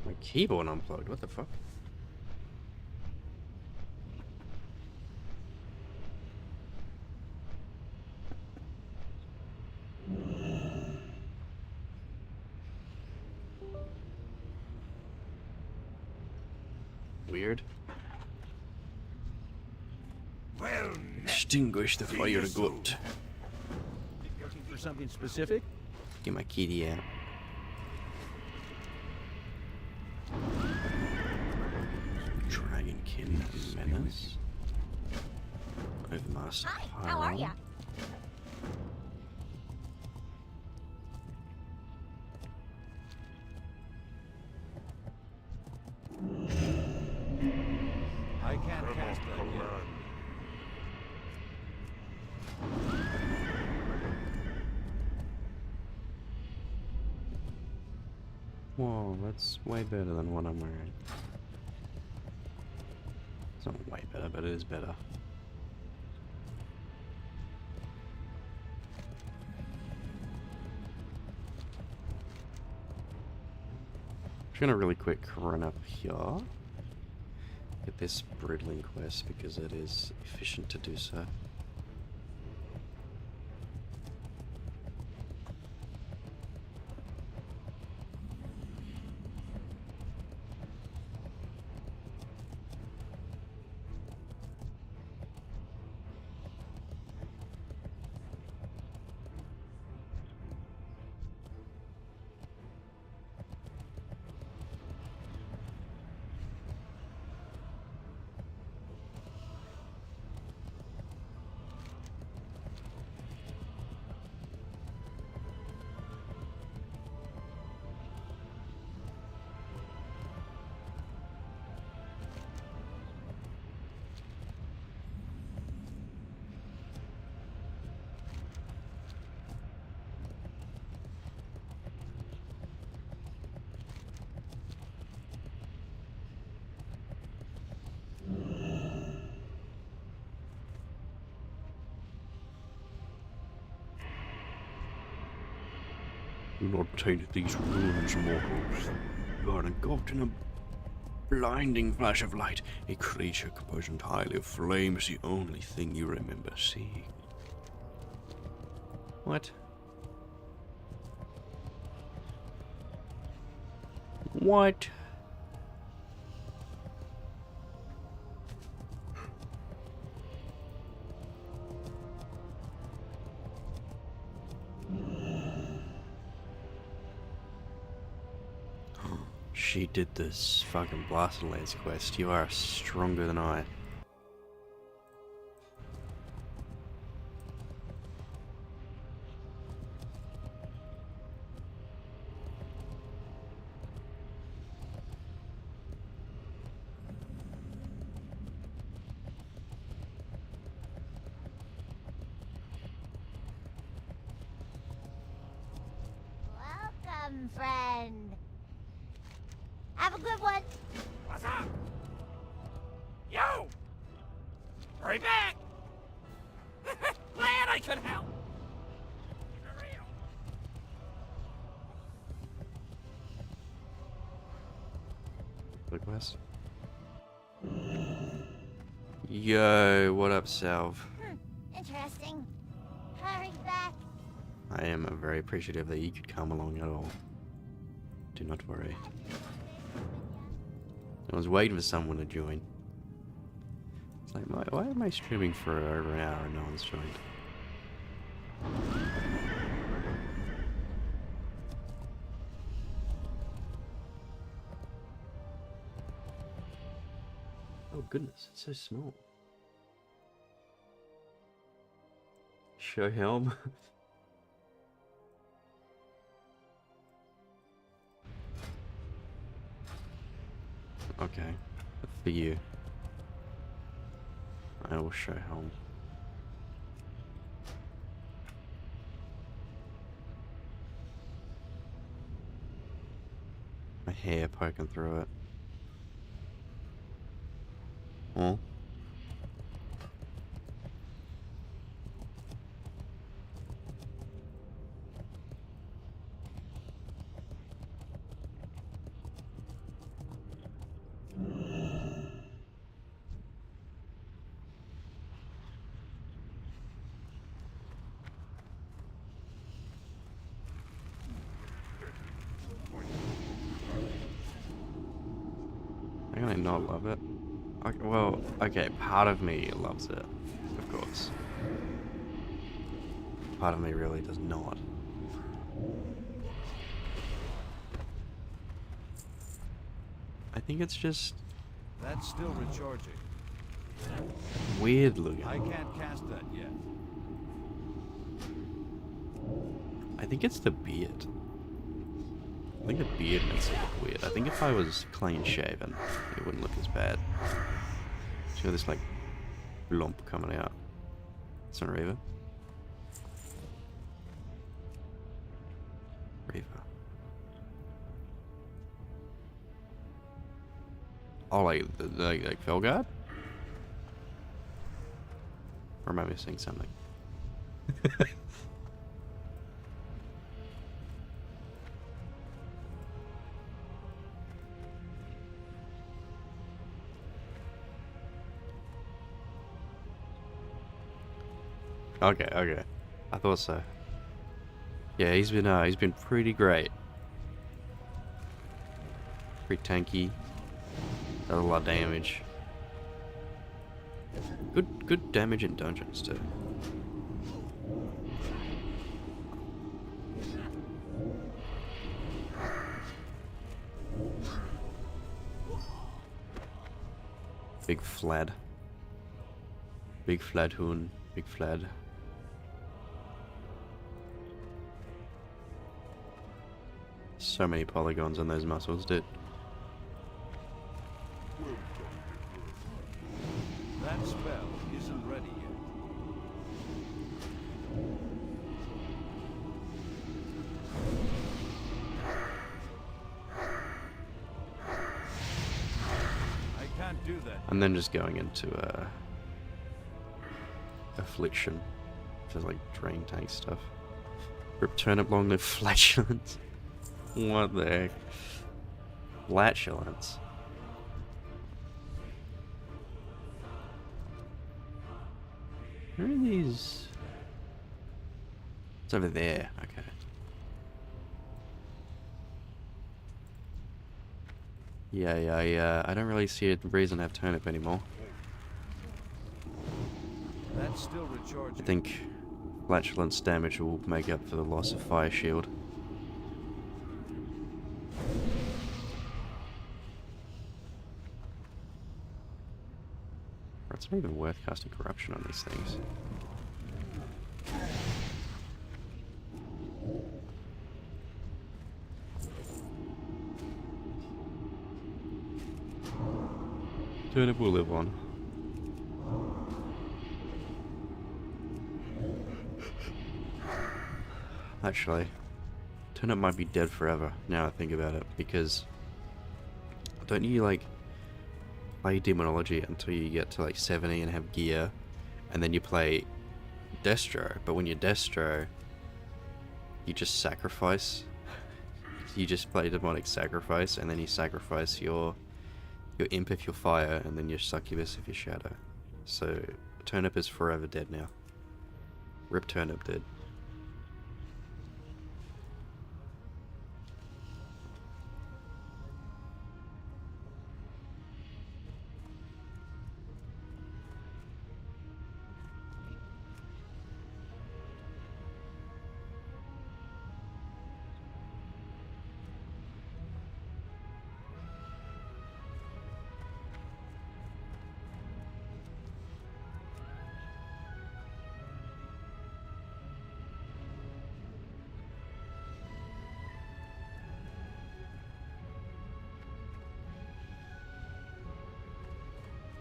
Speaker 1: My keyboard unplugged. What the fuck? Weird.
Speaker 2: Well,
Speaker 1: Extinguish the fire gut.
Speaker 2: looking for something specific?
Speaker 1: Get my kitty out. Dragonkin Menace. Overmaster
Speaker 6: Hi, how are
Speaker 1: Pyron.
Speaker 6: ya?
Speaker 2: I can't cast that yet.
Speaker 5: Command.
Speaker 1: Whoa, that's way better than what I'm wearing. It's not way better, but it is better. Just gonna really quick run up here. Get this Broodling quest because it is efficient to do so. Do not taint these runes, mortals. You are engulfed in a blinding flash of light. A creature composed entirely of flame is the only thing you remember seeing. What? What? She did this fucking Blasted Lands quest. You are stronger than I.
Speaker 7: Welcome, friend. Have a good one.
Speaker 2: What's up? Yo! Hurry back! Glad I could help. For real.
Speaker 1: Quick quest. Yo, what up, Salve?
Speaker 7: Interesting. Hurry back.
Speaker 1: I am very appreciative that you could come along at all. Do not worry. I was waiting for someone to join. It's like, why am I streaming for over an hour and no one's joined? Oh goodness, it's so small. Show helm. Okay, for you. I will show helm. My hair poking through it. Oh. How can I not love it? Okay, well, okay, part of me loves it, of course. Part of me really does not. I think it's just
Speaker 3: That's still recharging.
Speaker 1: weird looking.
Speaker 3: I can't cast that yet.
Speaker 1: I think it's the beard. I think the beard makes it look weird. I think if I was clean shaven, it wouldn't look as bad. Just got this like lump coming out. It's not Reaver. Reaver. Oh, like like Felguard? Or am I missing something? Okay, okay. I thought so. Yeah, he's been pretty great. Pretty tanky. Does a lot of damage. Good damage in dungeons too. Big Flad. Big Fladhoon. Big Flad. So many polygons on those muscles, dude.
Speaker 3: That spell isn't ready yet. I can't do that.
Speaker 1: And then just going into Affliction, which is like drain tank stuff. Rip turnip long lived flatulence. What the heck? Flatulence. Where are these? It's over there. Okay. Yeah. I don't really see a reason to have turnip anymore.
Speaker 3: That's still recharging.
Speaker 1: I think flatulence damage will make up for the loss of fire shield. It's not even worth casting corruption on these things. Turnip will live on. Actually, turnip might be dead forever now I think about it, because don't you like play demonology until you get to like 70 and have gear, and then you play Destro, but when you're Destro you just sacrifice. You just play demonic sacrifice, and then you sacrifice your imp if you're fire, and then your succubus if you're shadow. So turnip is forever dead now. Rip turnip dead.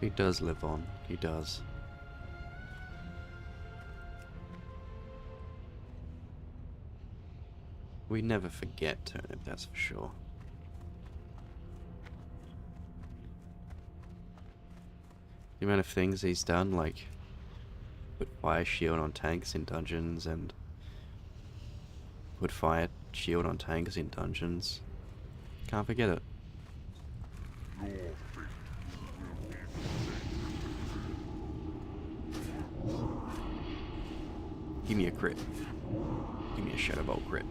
Speaker 1: He does live on. He does. We never forget Turnip, that's for sure. The amount of things he's done, like put fire shield on tanks in dungeons and put fire shield on tanks in dungeons. Can't forget it.
Speaker 5: Your fate will be the same.
Speaker 1: Give me a crit. Give me a Shadow Bolt crit.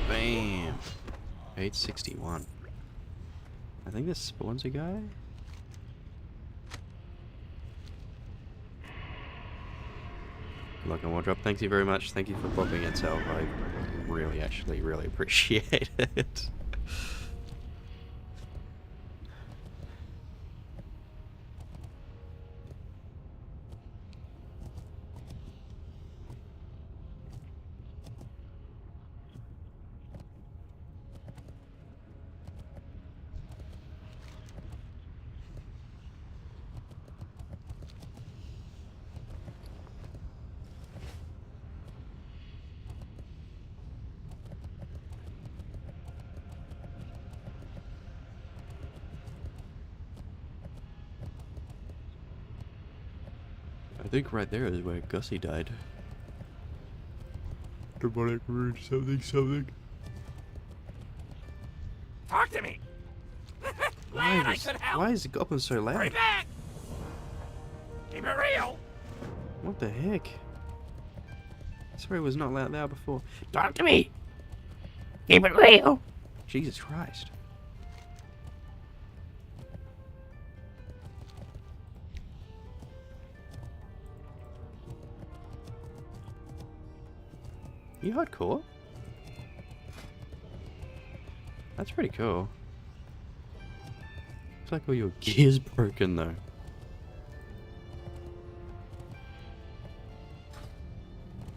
Speaker 1: Bam! 861. I think this spawns a guy? Good luck on Wardrop. Thank you very much. Thank you for popping it, Sal. I really, actually, really appreciate it. I think right there is where Gussie died. Demonic Rouge something.
Speaker 6: Talk to me!
Speaker 1: Why is the goblin so loud?
Speaker 6: Hurry back! Keep it real!
Speaker 1: What the heck? Sorry, it was not loud before. Talk to me! Keep it real! Jesus Christ. You hardcore? That's pretty cool. Looks like all your gear's broken though.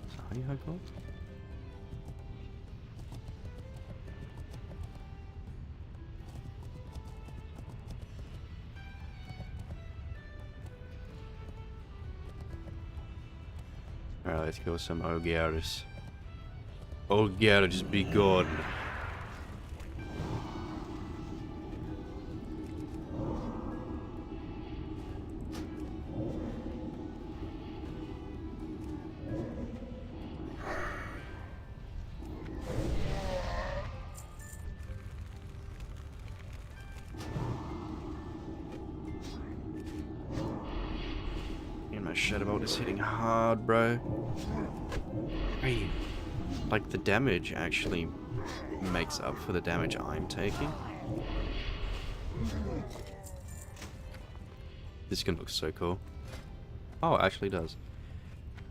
Speaker 1: So are you hardcore? Alright, let's go with some Ogiaris. Ogiaris be gone. Shadow Bolt is hitting hard, bro. Hey, like the damage actually makes up for the damage I'm taking. This can look so cool. Oh, it actually does.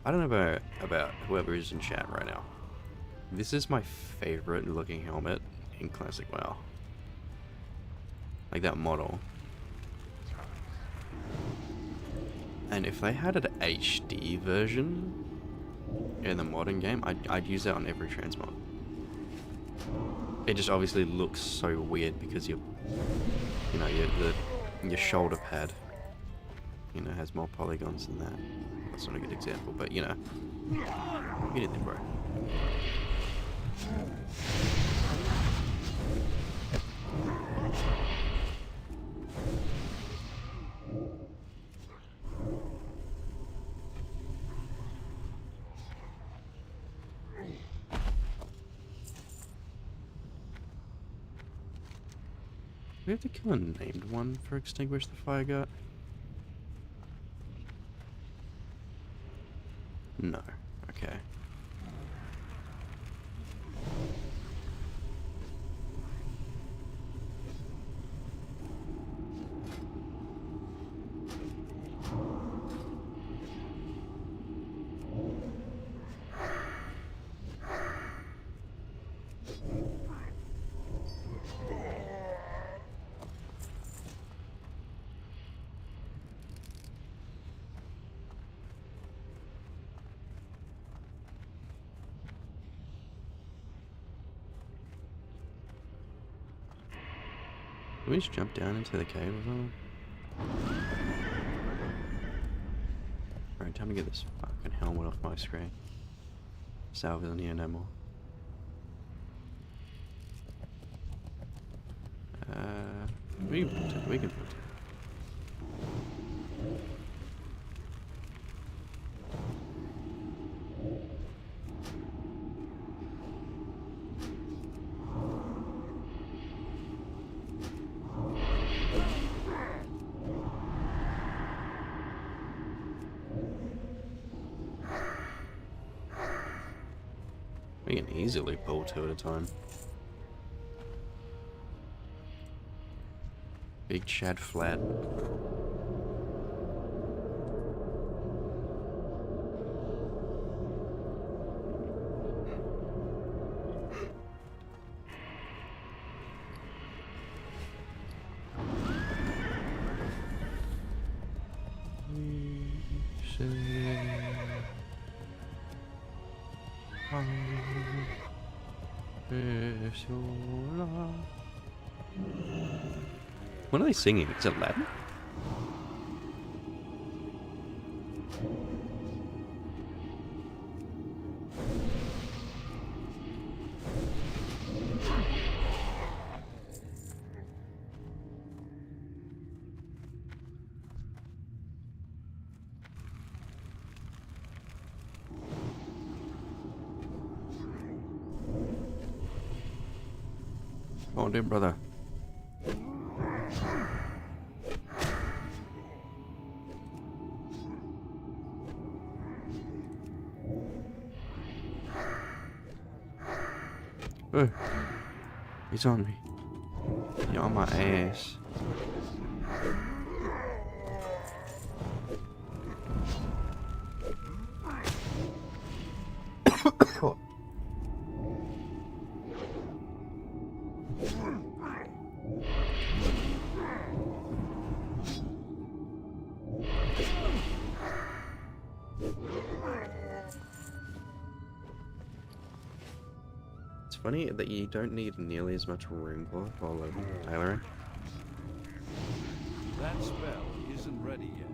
Speaker 1: I don't know about whoever is in chat right now. This is my favorite looking helmet in Classic WoW. Like that model. And if they had an HD version in the modern game, I'd use that on every transmog. It just obviously looks so weird because your shoulder pad, you know, has more polygons than that. That's not a good example, but you know, get it there, bro. Do we have to kill a named one for Extinguish the Fire God? No. Okay. Can we just jump down into the cave or something? Alright, time to get this fucking helmet off my screen. Salve isn't here no more. We can put it. We can easily pull two at a time. Big Chad flat. What are they singing? Is it Latin? Oh, dear brother. Oh, he's on me. You're on my ass. It's funny that you don't need nearly as much rune cloth while tailoring.
Speaker 5: That spell isn't ready yet.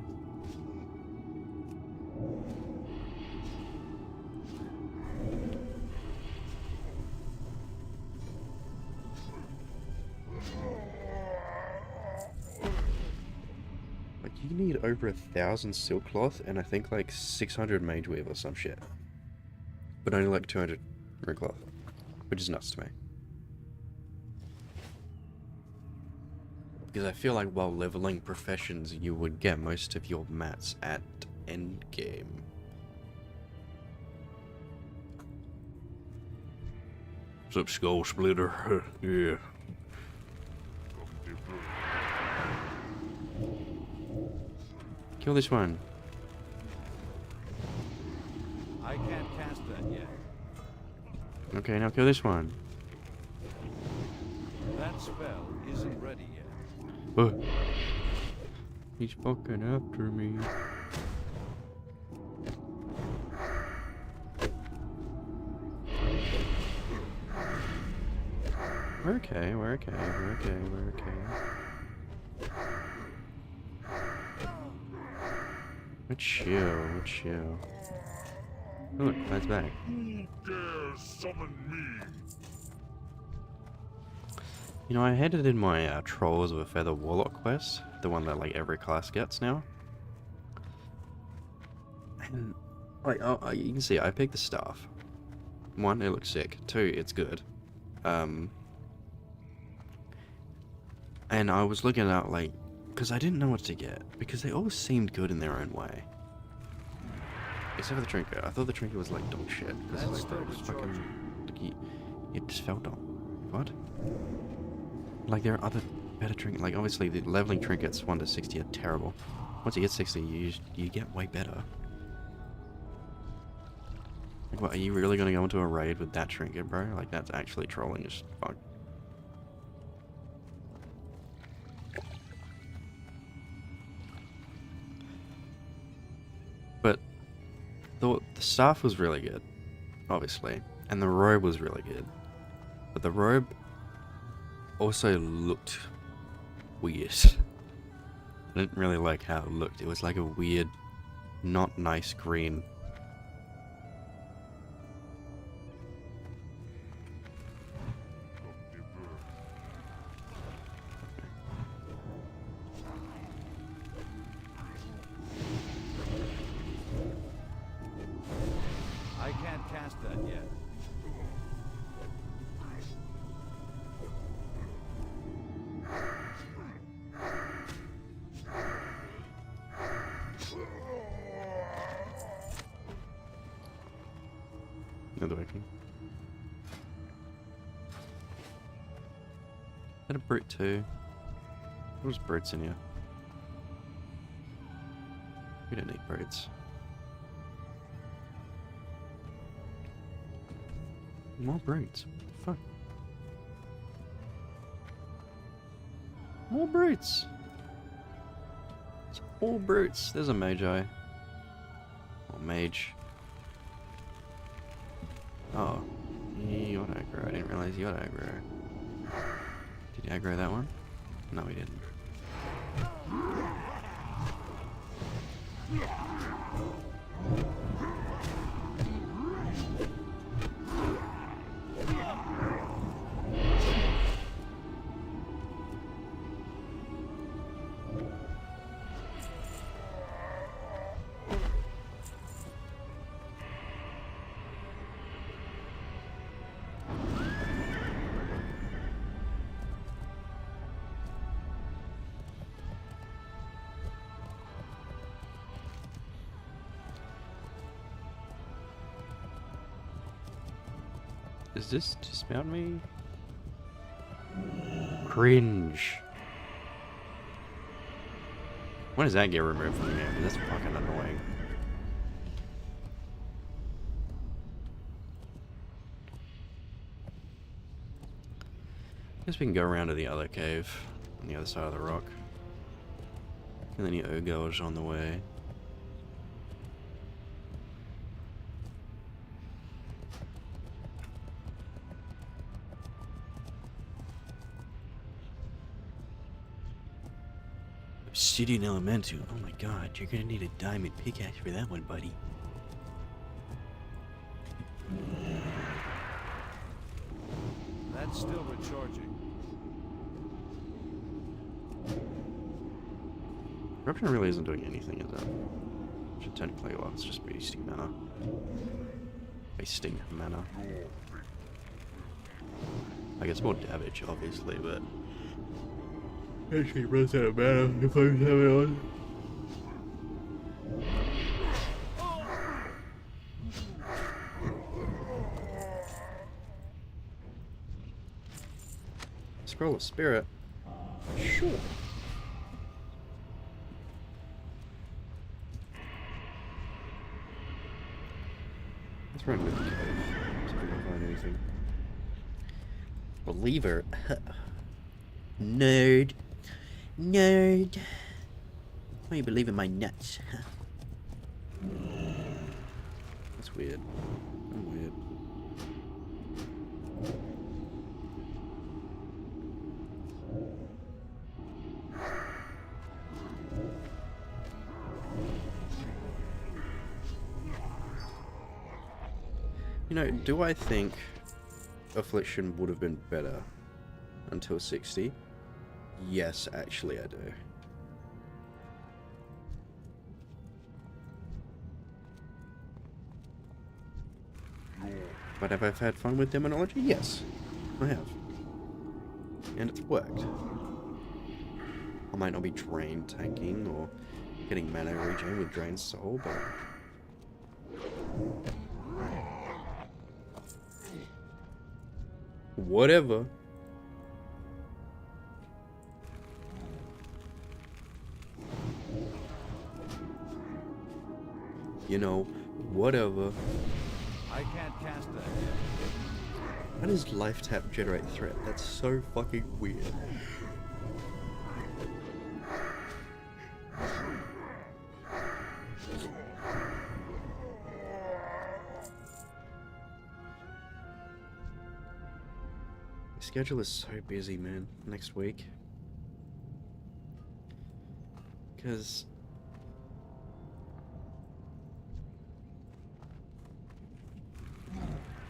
Speaker 1: Like, you need over 1,000 silk cloth and I think like 600 mage weave or some shit. But only like 200 rune cloth. Which is nuts to me. Because I feel like while leveling professions, you would get most of your mats at end game.
Speaker 5: What's up, Skull Splitter? Yeah.
Speaker 1: Kill this one.
Speaker 5: I can't cast that yet.
Speaker 1: Okay, now kill this one.
Speaker 5: That spell isn't ready yet.
Speaker 1: Oh. He's fucking after me. We're okay, we're okay, we're okay, we're okay. We're chill, we're chill. Oh, look, Clyde's back.
Speaker 2: Who dares summon me?
Speaker 1: You know, I handed in my Trolls of a Feather Warlock quest, the one that like every class gets now. And like, you can see, I picked the staff. One, it looks sick. Two, it's good. And I was looking at like, because I didn't know what to get, because they all seemed good in their own way. Except for the trinket. I thought the trinket was like dog shit, because
Speaker 5: That's
Speaker 1: like, bro, it was
Speaker 5: still
Speaker 1: fucking, like, it just felt dog. What? Like there are other better trinkets. Like obviously the leveling trinkets 1 to 60 are terrible. Once you get 60, you get way better. Like, what, are you really gonna go into a raid with that trinket, bro? Like that's actually trolling as fuck. But the staff was really good, obviously, and the robe was really good. But the robe also looked weird. I didn't really like how it looked. It was like a weird, not nice green.
Speaker 5: I can't cast that yet.
Speaker 1: Another working. Had a brute too. There was brutes in here. We don't need brutes. More brutes. Fuck. More brutes. It's all brutes. There's a magi. Or mage. Oh. You got aggro. I didn't realize you got aggro. Did you aggro that one? No, we didn't. Does this dismount me? Cringe. When does that get removed from the game? That's fucking annoying. Guess we can go around to the other cave on the other side of the rock. And then the ogre is on the way. Obsidian Elemental. Oh my god, you're gonna need a diamond pickaxe for that one, buddy.
Speaker 5: That's still recharging.
Speaker 1: Corruption really isn't doing anything, is it? Should technically, well, it's just wasting mana. Wasting mana. I guess more damage, obviously, but actually runs out of mana if I have it on. Scroll of Spirit. Sure. Let's run with the cave. See if we can find anything. Believer. Nerd. Nerd. Why you believe in my nuts? That's weird. I'm weird. You know, do I think Affliction would have been better until 60? Yes, actually I do. But have I had fun with Demonology? Yes, I have. And it's worked. I might not be drained tanking or getting mana regen with Drained Soul, but... whatever. You know, whatever.
Speaker 3: I can't cast that.
Speaker 1: How does life tap generate threat? That's so fucking weird. The schedule is so busy, man, next week. Because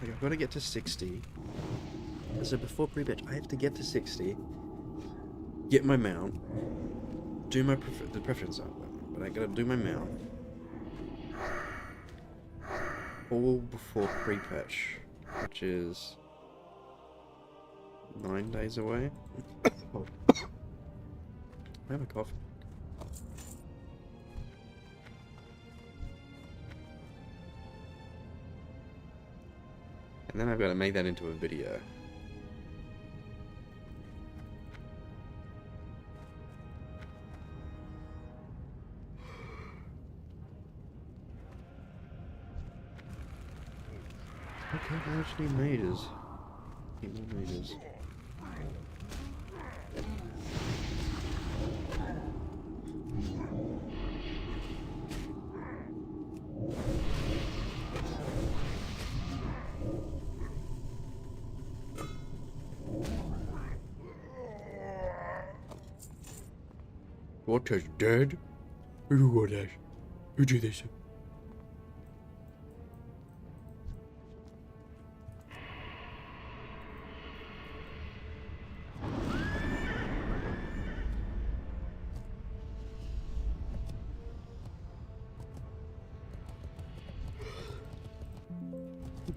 Speaker 1: like, I've got to get to 60. So before pre-batch, I have to get to 60, get my mount, do my the preference up, but I gotta do my mount. All before pre-patch, which is 9 days away. I have a cough. And then I've got to make that into a video. Okay, I just need mages. Need more mages. What is dead? Who was that? Who did this?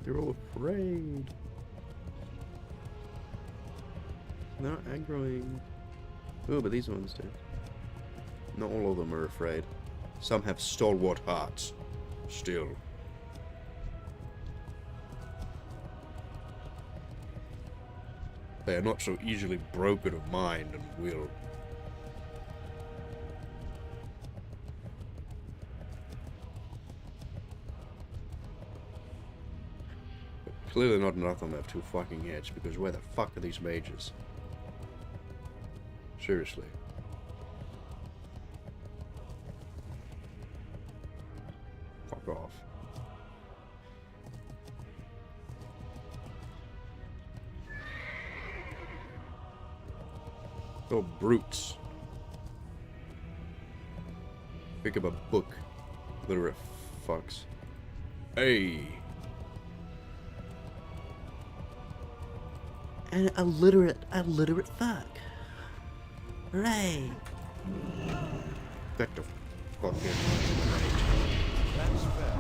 Speaker 1: They're all afraid. They're not aggroing. Oh, but these ones do. Not all of them are afraid. Some have stalwart hearts. Still. They are not so easily broken of mind and will. But clearly not enough of them have two fucking heads, because where the fuck are these mages? Seriously. Fuck off. Oh, brutes. Pick up a book. Literate fucks. Hey. An illiterate fuck. Right. Get the fuck in.
Speaker 3: That's fair.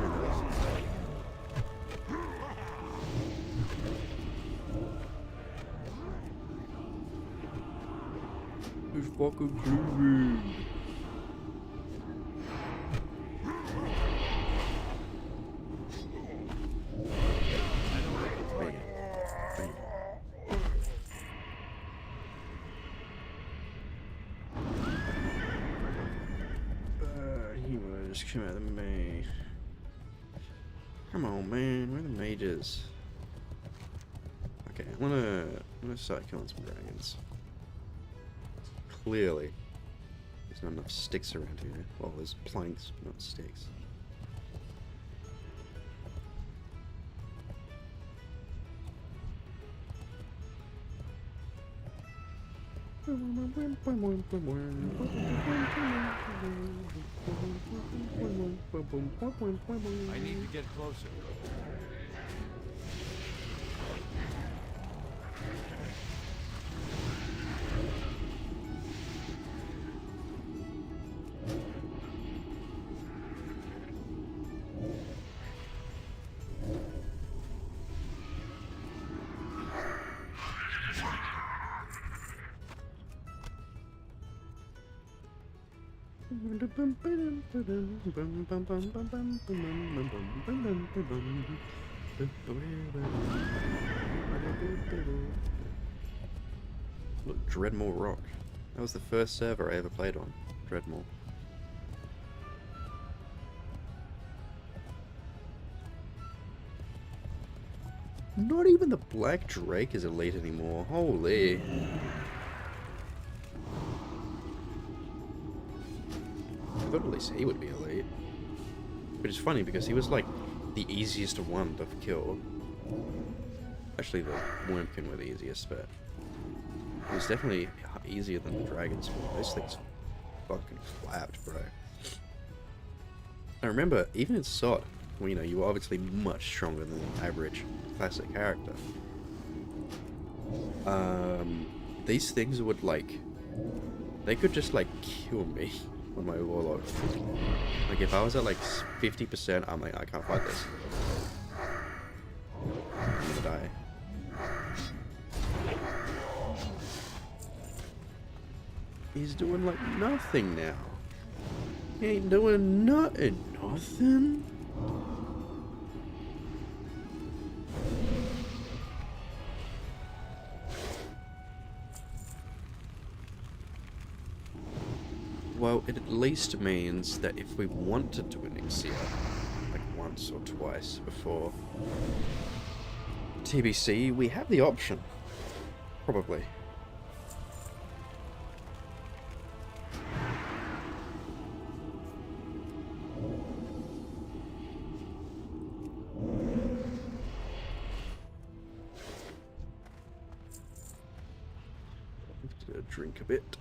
Speaker 1: Who's fucking cleaving? come out of me. Come on, man. Where are the mages? Okay, I'm gonna start killing some dragons. Clearly, there's not enough sticks around here. Well, there's planks, but not sticks.
Speaker 3: I need to get closer.
Speaker 1: Look, Dreadmore Rock. That was the first server I ever played on. Dreadmore. Not even the Black Drake is elite anymore. Holy. I thought at least he would be elite. Which is funny because he was like the easiest one to kill. Actually, the Wormkin were the easiest, but it was definitely easier than the Dragon's War. Those things fucking clapped, bro. I remember, even in SOT, well, you know, you were obviously much stronger than the average classic character. These things would, like, they could just, like, kill me with my Warlock. Like, if I was at, like, 50%, I'm like, I can't fight this. I'm gonna die. He's doing, like, nothing now. He ain't doing nothing. Well, it at least means that if we want to do an Ixia, like once or twice before TBC, we have the option. Probably. Drink a bit.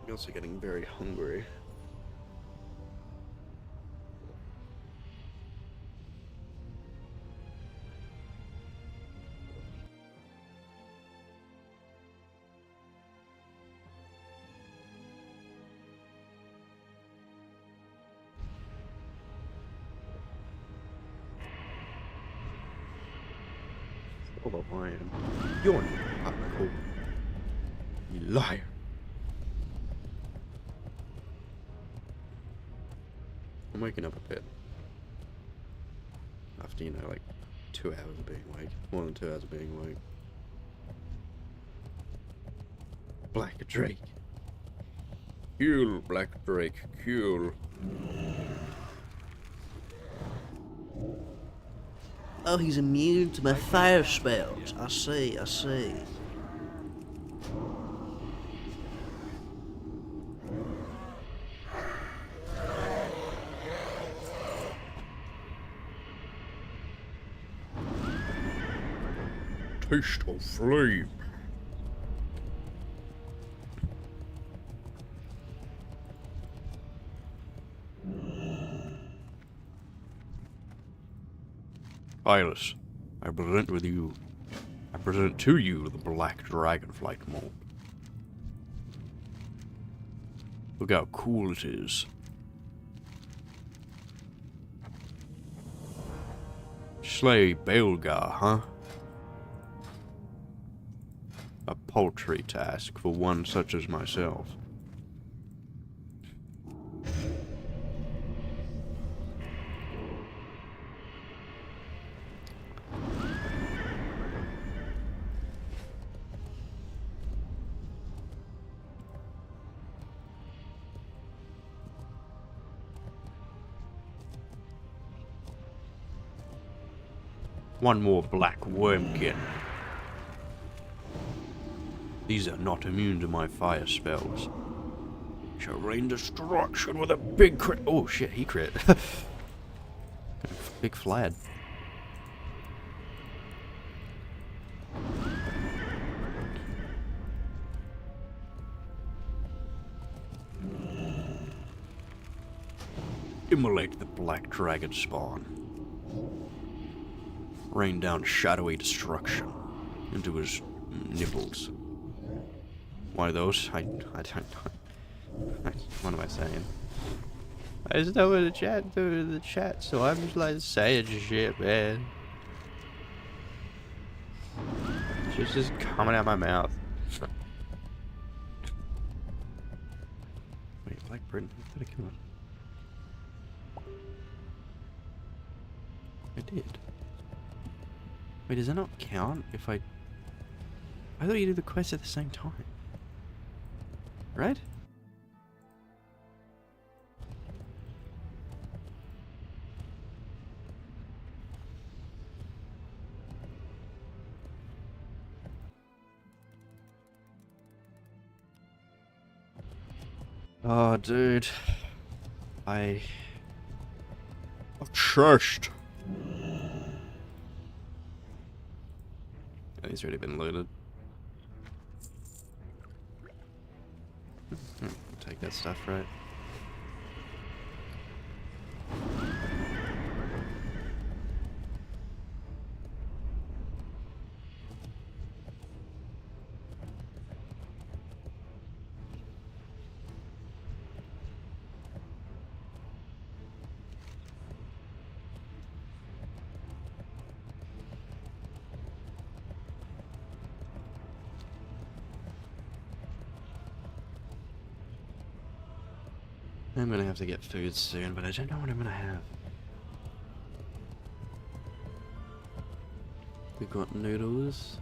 Speaker 1: I'm also getting very hungry. Although I am. You're not cool. You liar. I'm waking up a bit. After, you know, like 2 hours of being awake. More than 2 hours of being awake. Black Drake.
Speaker 5: Kill, Black Drake, kill.
Speaker 8: Oh, he's immune to my fire spells. I see, I see.
Speaker 5: Taste of flame. Hylas, I present to you the Black Dragonflight mold. Look how cool it is. Slay Belgar, huh? A paltry task for one such as myself. One more black wormkin. These are not immune to my fire spells. Shall rain destruction with a big crit.
Speaker 1: Oh shit, he crit. Big flad.
Speaker 5: Immolate the black dragon spawn. Rain down shadowy destruction into his nipples.
Speaker 1: Why those? I don't know. What am I saying? I just know in the chat, so I'm just like saying shit, man. It's just coming out my mouth. Wait, Black Britain, I gotta kill him. I did. Wait, does that not count if I thought you did the quest at the same time. Right? Oh, dude. I'm cursed. He's already been looted. Take that stuff, right? I'm gonna have to get food soon, but I don't know what I'm gonna have. We've got noodles.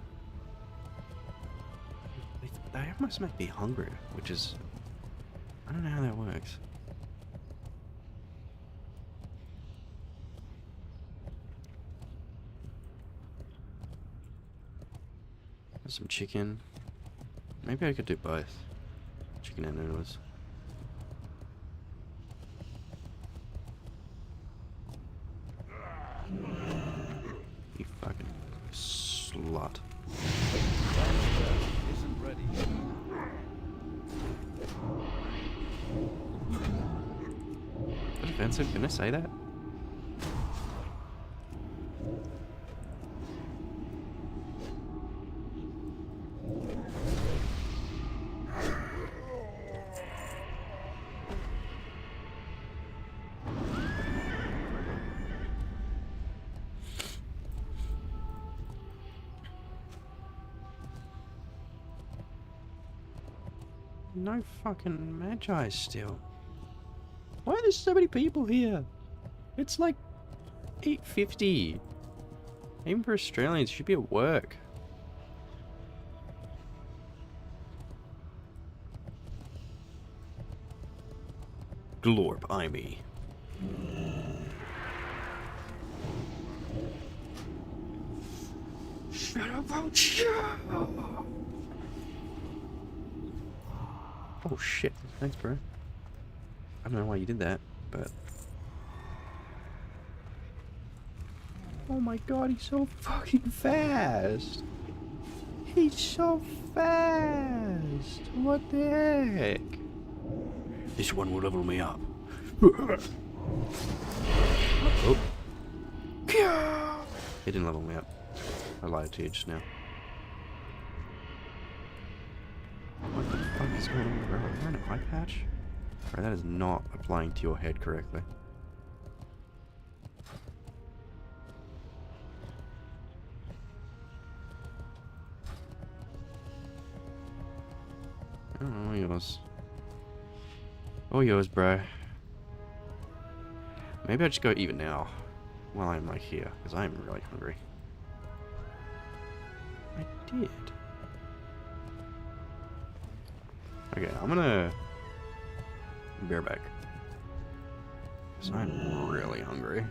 Speaker 1: They almost make me hungry, which is... I don't know how that works. There's some chicken. Maybe I could do both. Chicken and noodles. You fucking slut.
Speaker 2: Isn't ready.
Speaker 1: Is that offensive? Can I say that? No fucking magi still. Why are there so many people here? It's like 8:50. Even for Australians, you should be at work.
Speaker 5: Glorp, I me.
Speaker 1: Shut up, oh, oh shit, thanks bro. I don't know why you did that, but... Oh my god, he's so fucking fast! He's so fast! What the heck?
Speaker 5: This one will level me up.
Speaker 1: Oh. He didn't level me up. I lied to you just now. What the fuck is going on, bro? Are you wearing an eye patch? Bro, that is not applying to your head correctly. Oh, all yours. All yours, bro. Maybe I just go even now while I'm like here, because I'm really hungry. I did. Okay, I'm gonna bear back. Because I'm really hungry.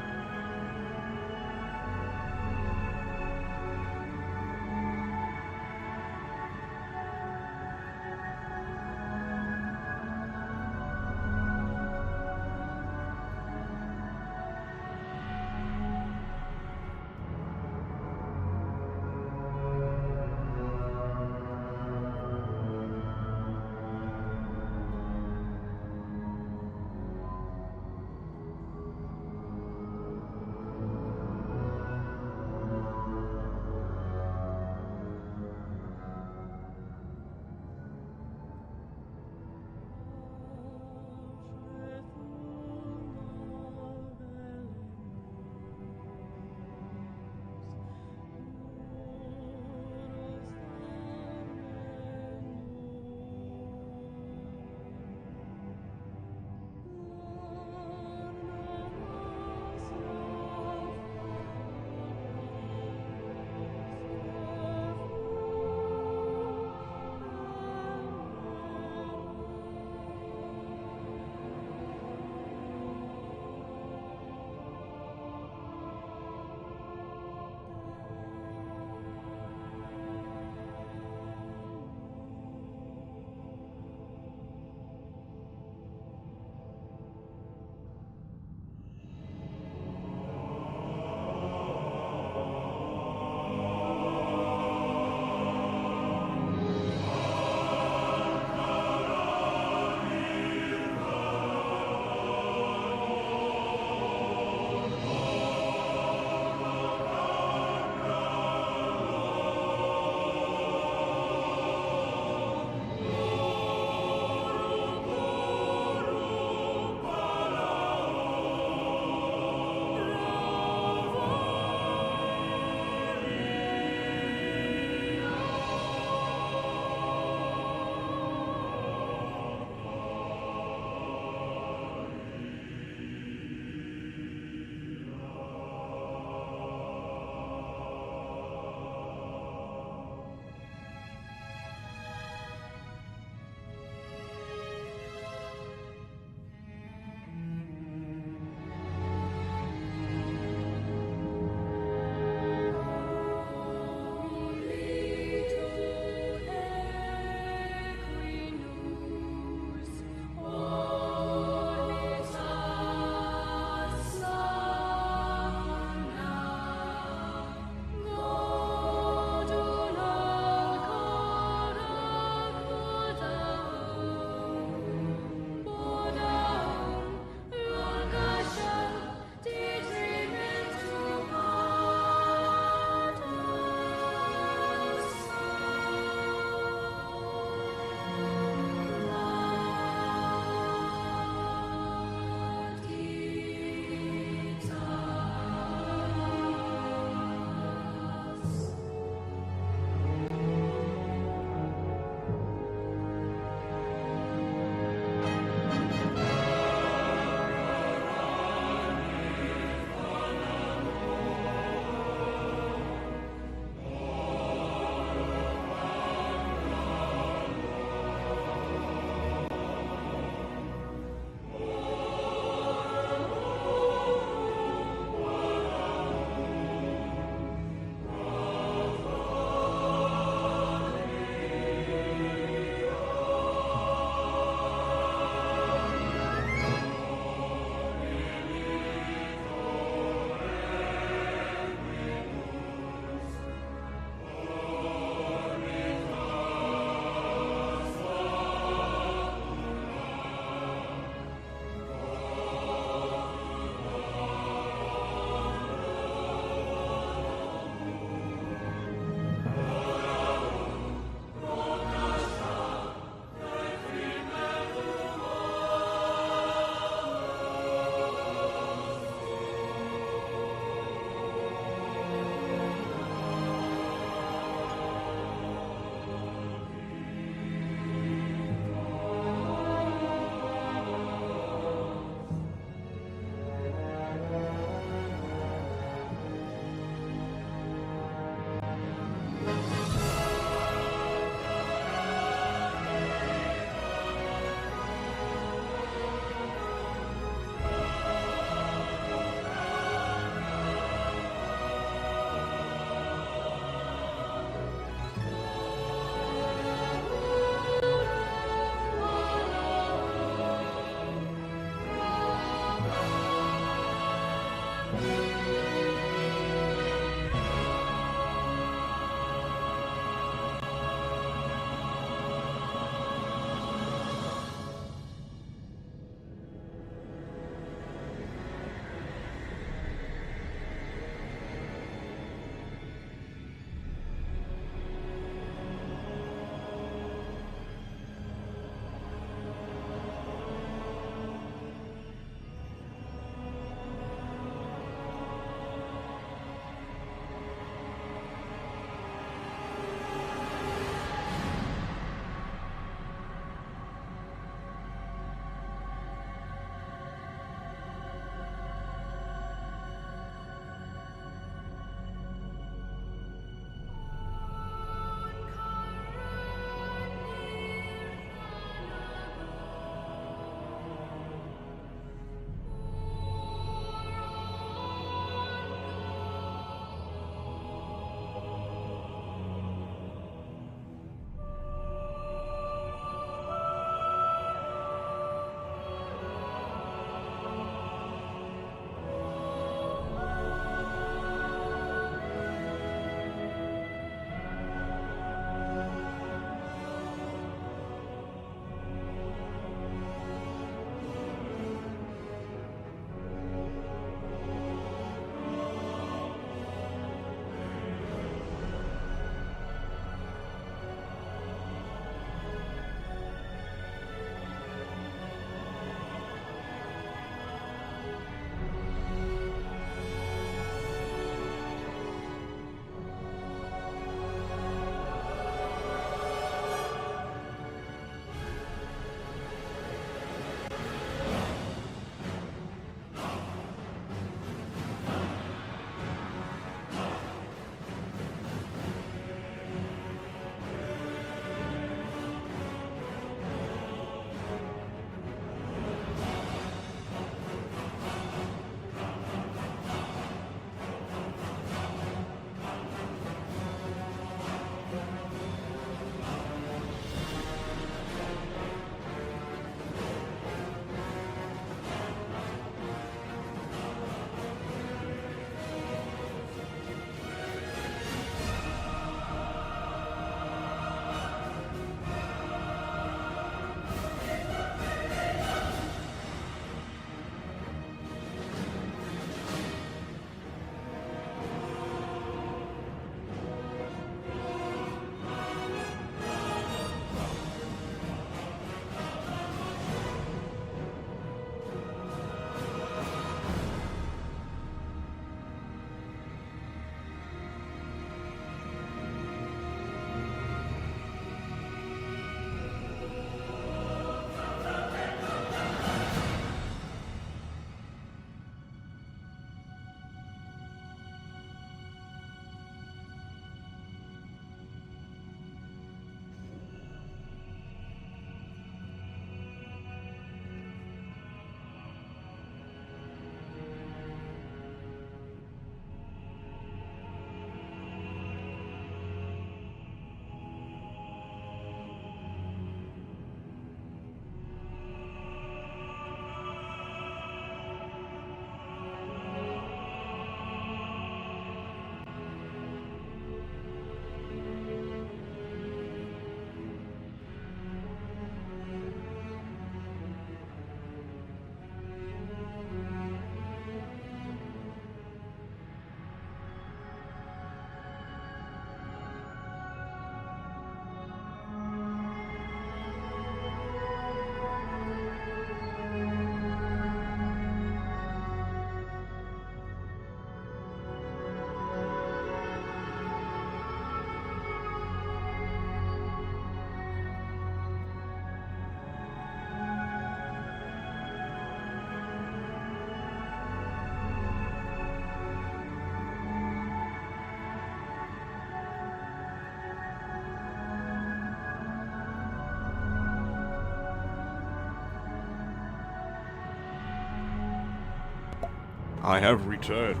Speaker 5: I have returned.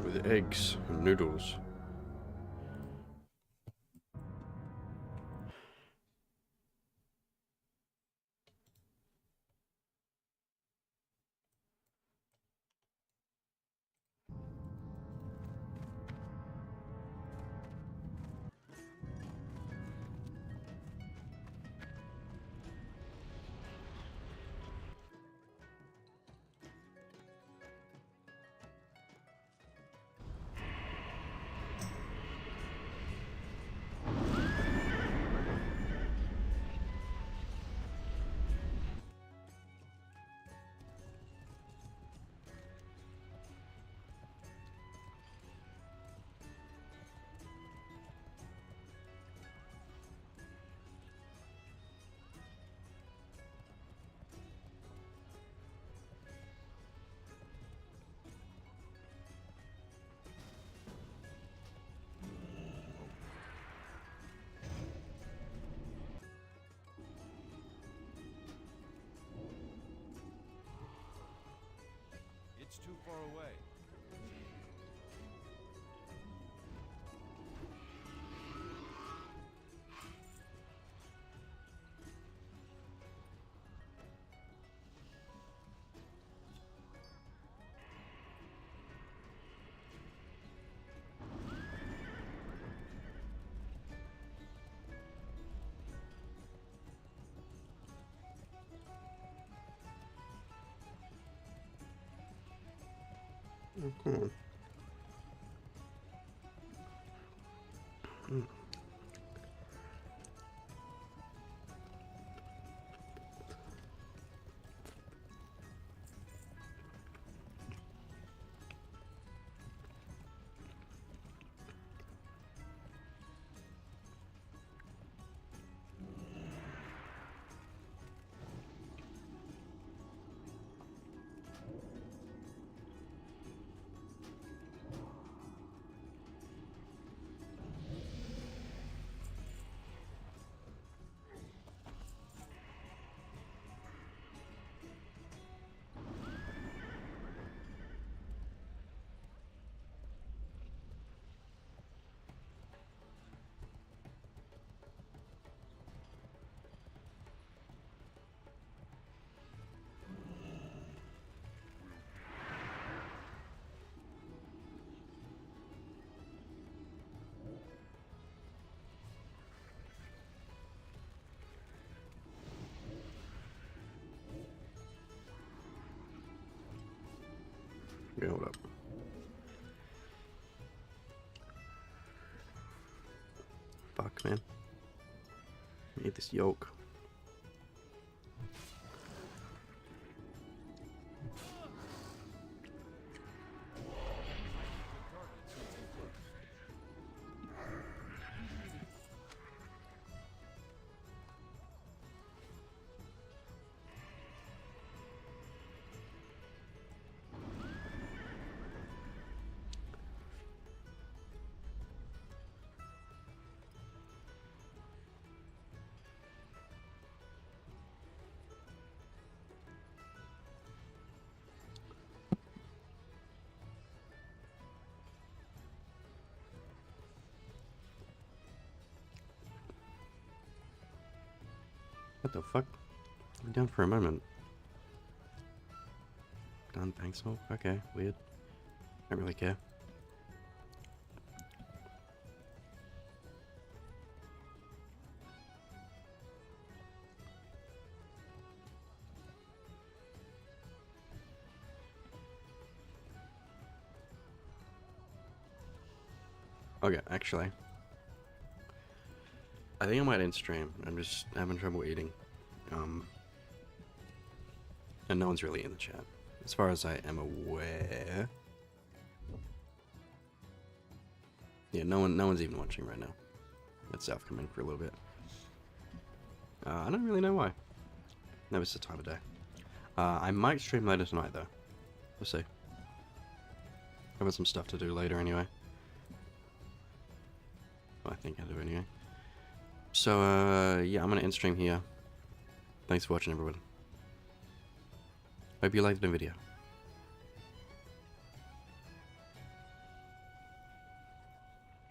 Speaker 5: With eggs and noodles.
Speaker 2: It's too far away.
Speaker 1: Oh, come on. Okay, hold up. Fuck, man. Need this yolk. What the fuck? I'm down for a moment. Done, thanks. Oh, okay, weird. Don't really care. Okay, actually, I think I might end stream. I'm just having trouble eating. And no one's really in the chat. As far as I am aware. Yeah, no one's even watching right now. Let South come in for a little bit. I don't really know why. No, it's the time of day. I might stream later tonight though. We'll see. I've got some stuff to do later anyway. Well, I think I do anyway. So, yeah, I'm gonna end stream here. Thanks for watching, everyone. Hope you liked the video.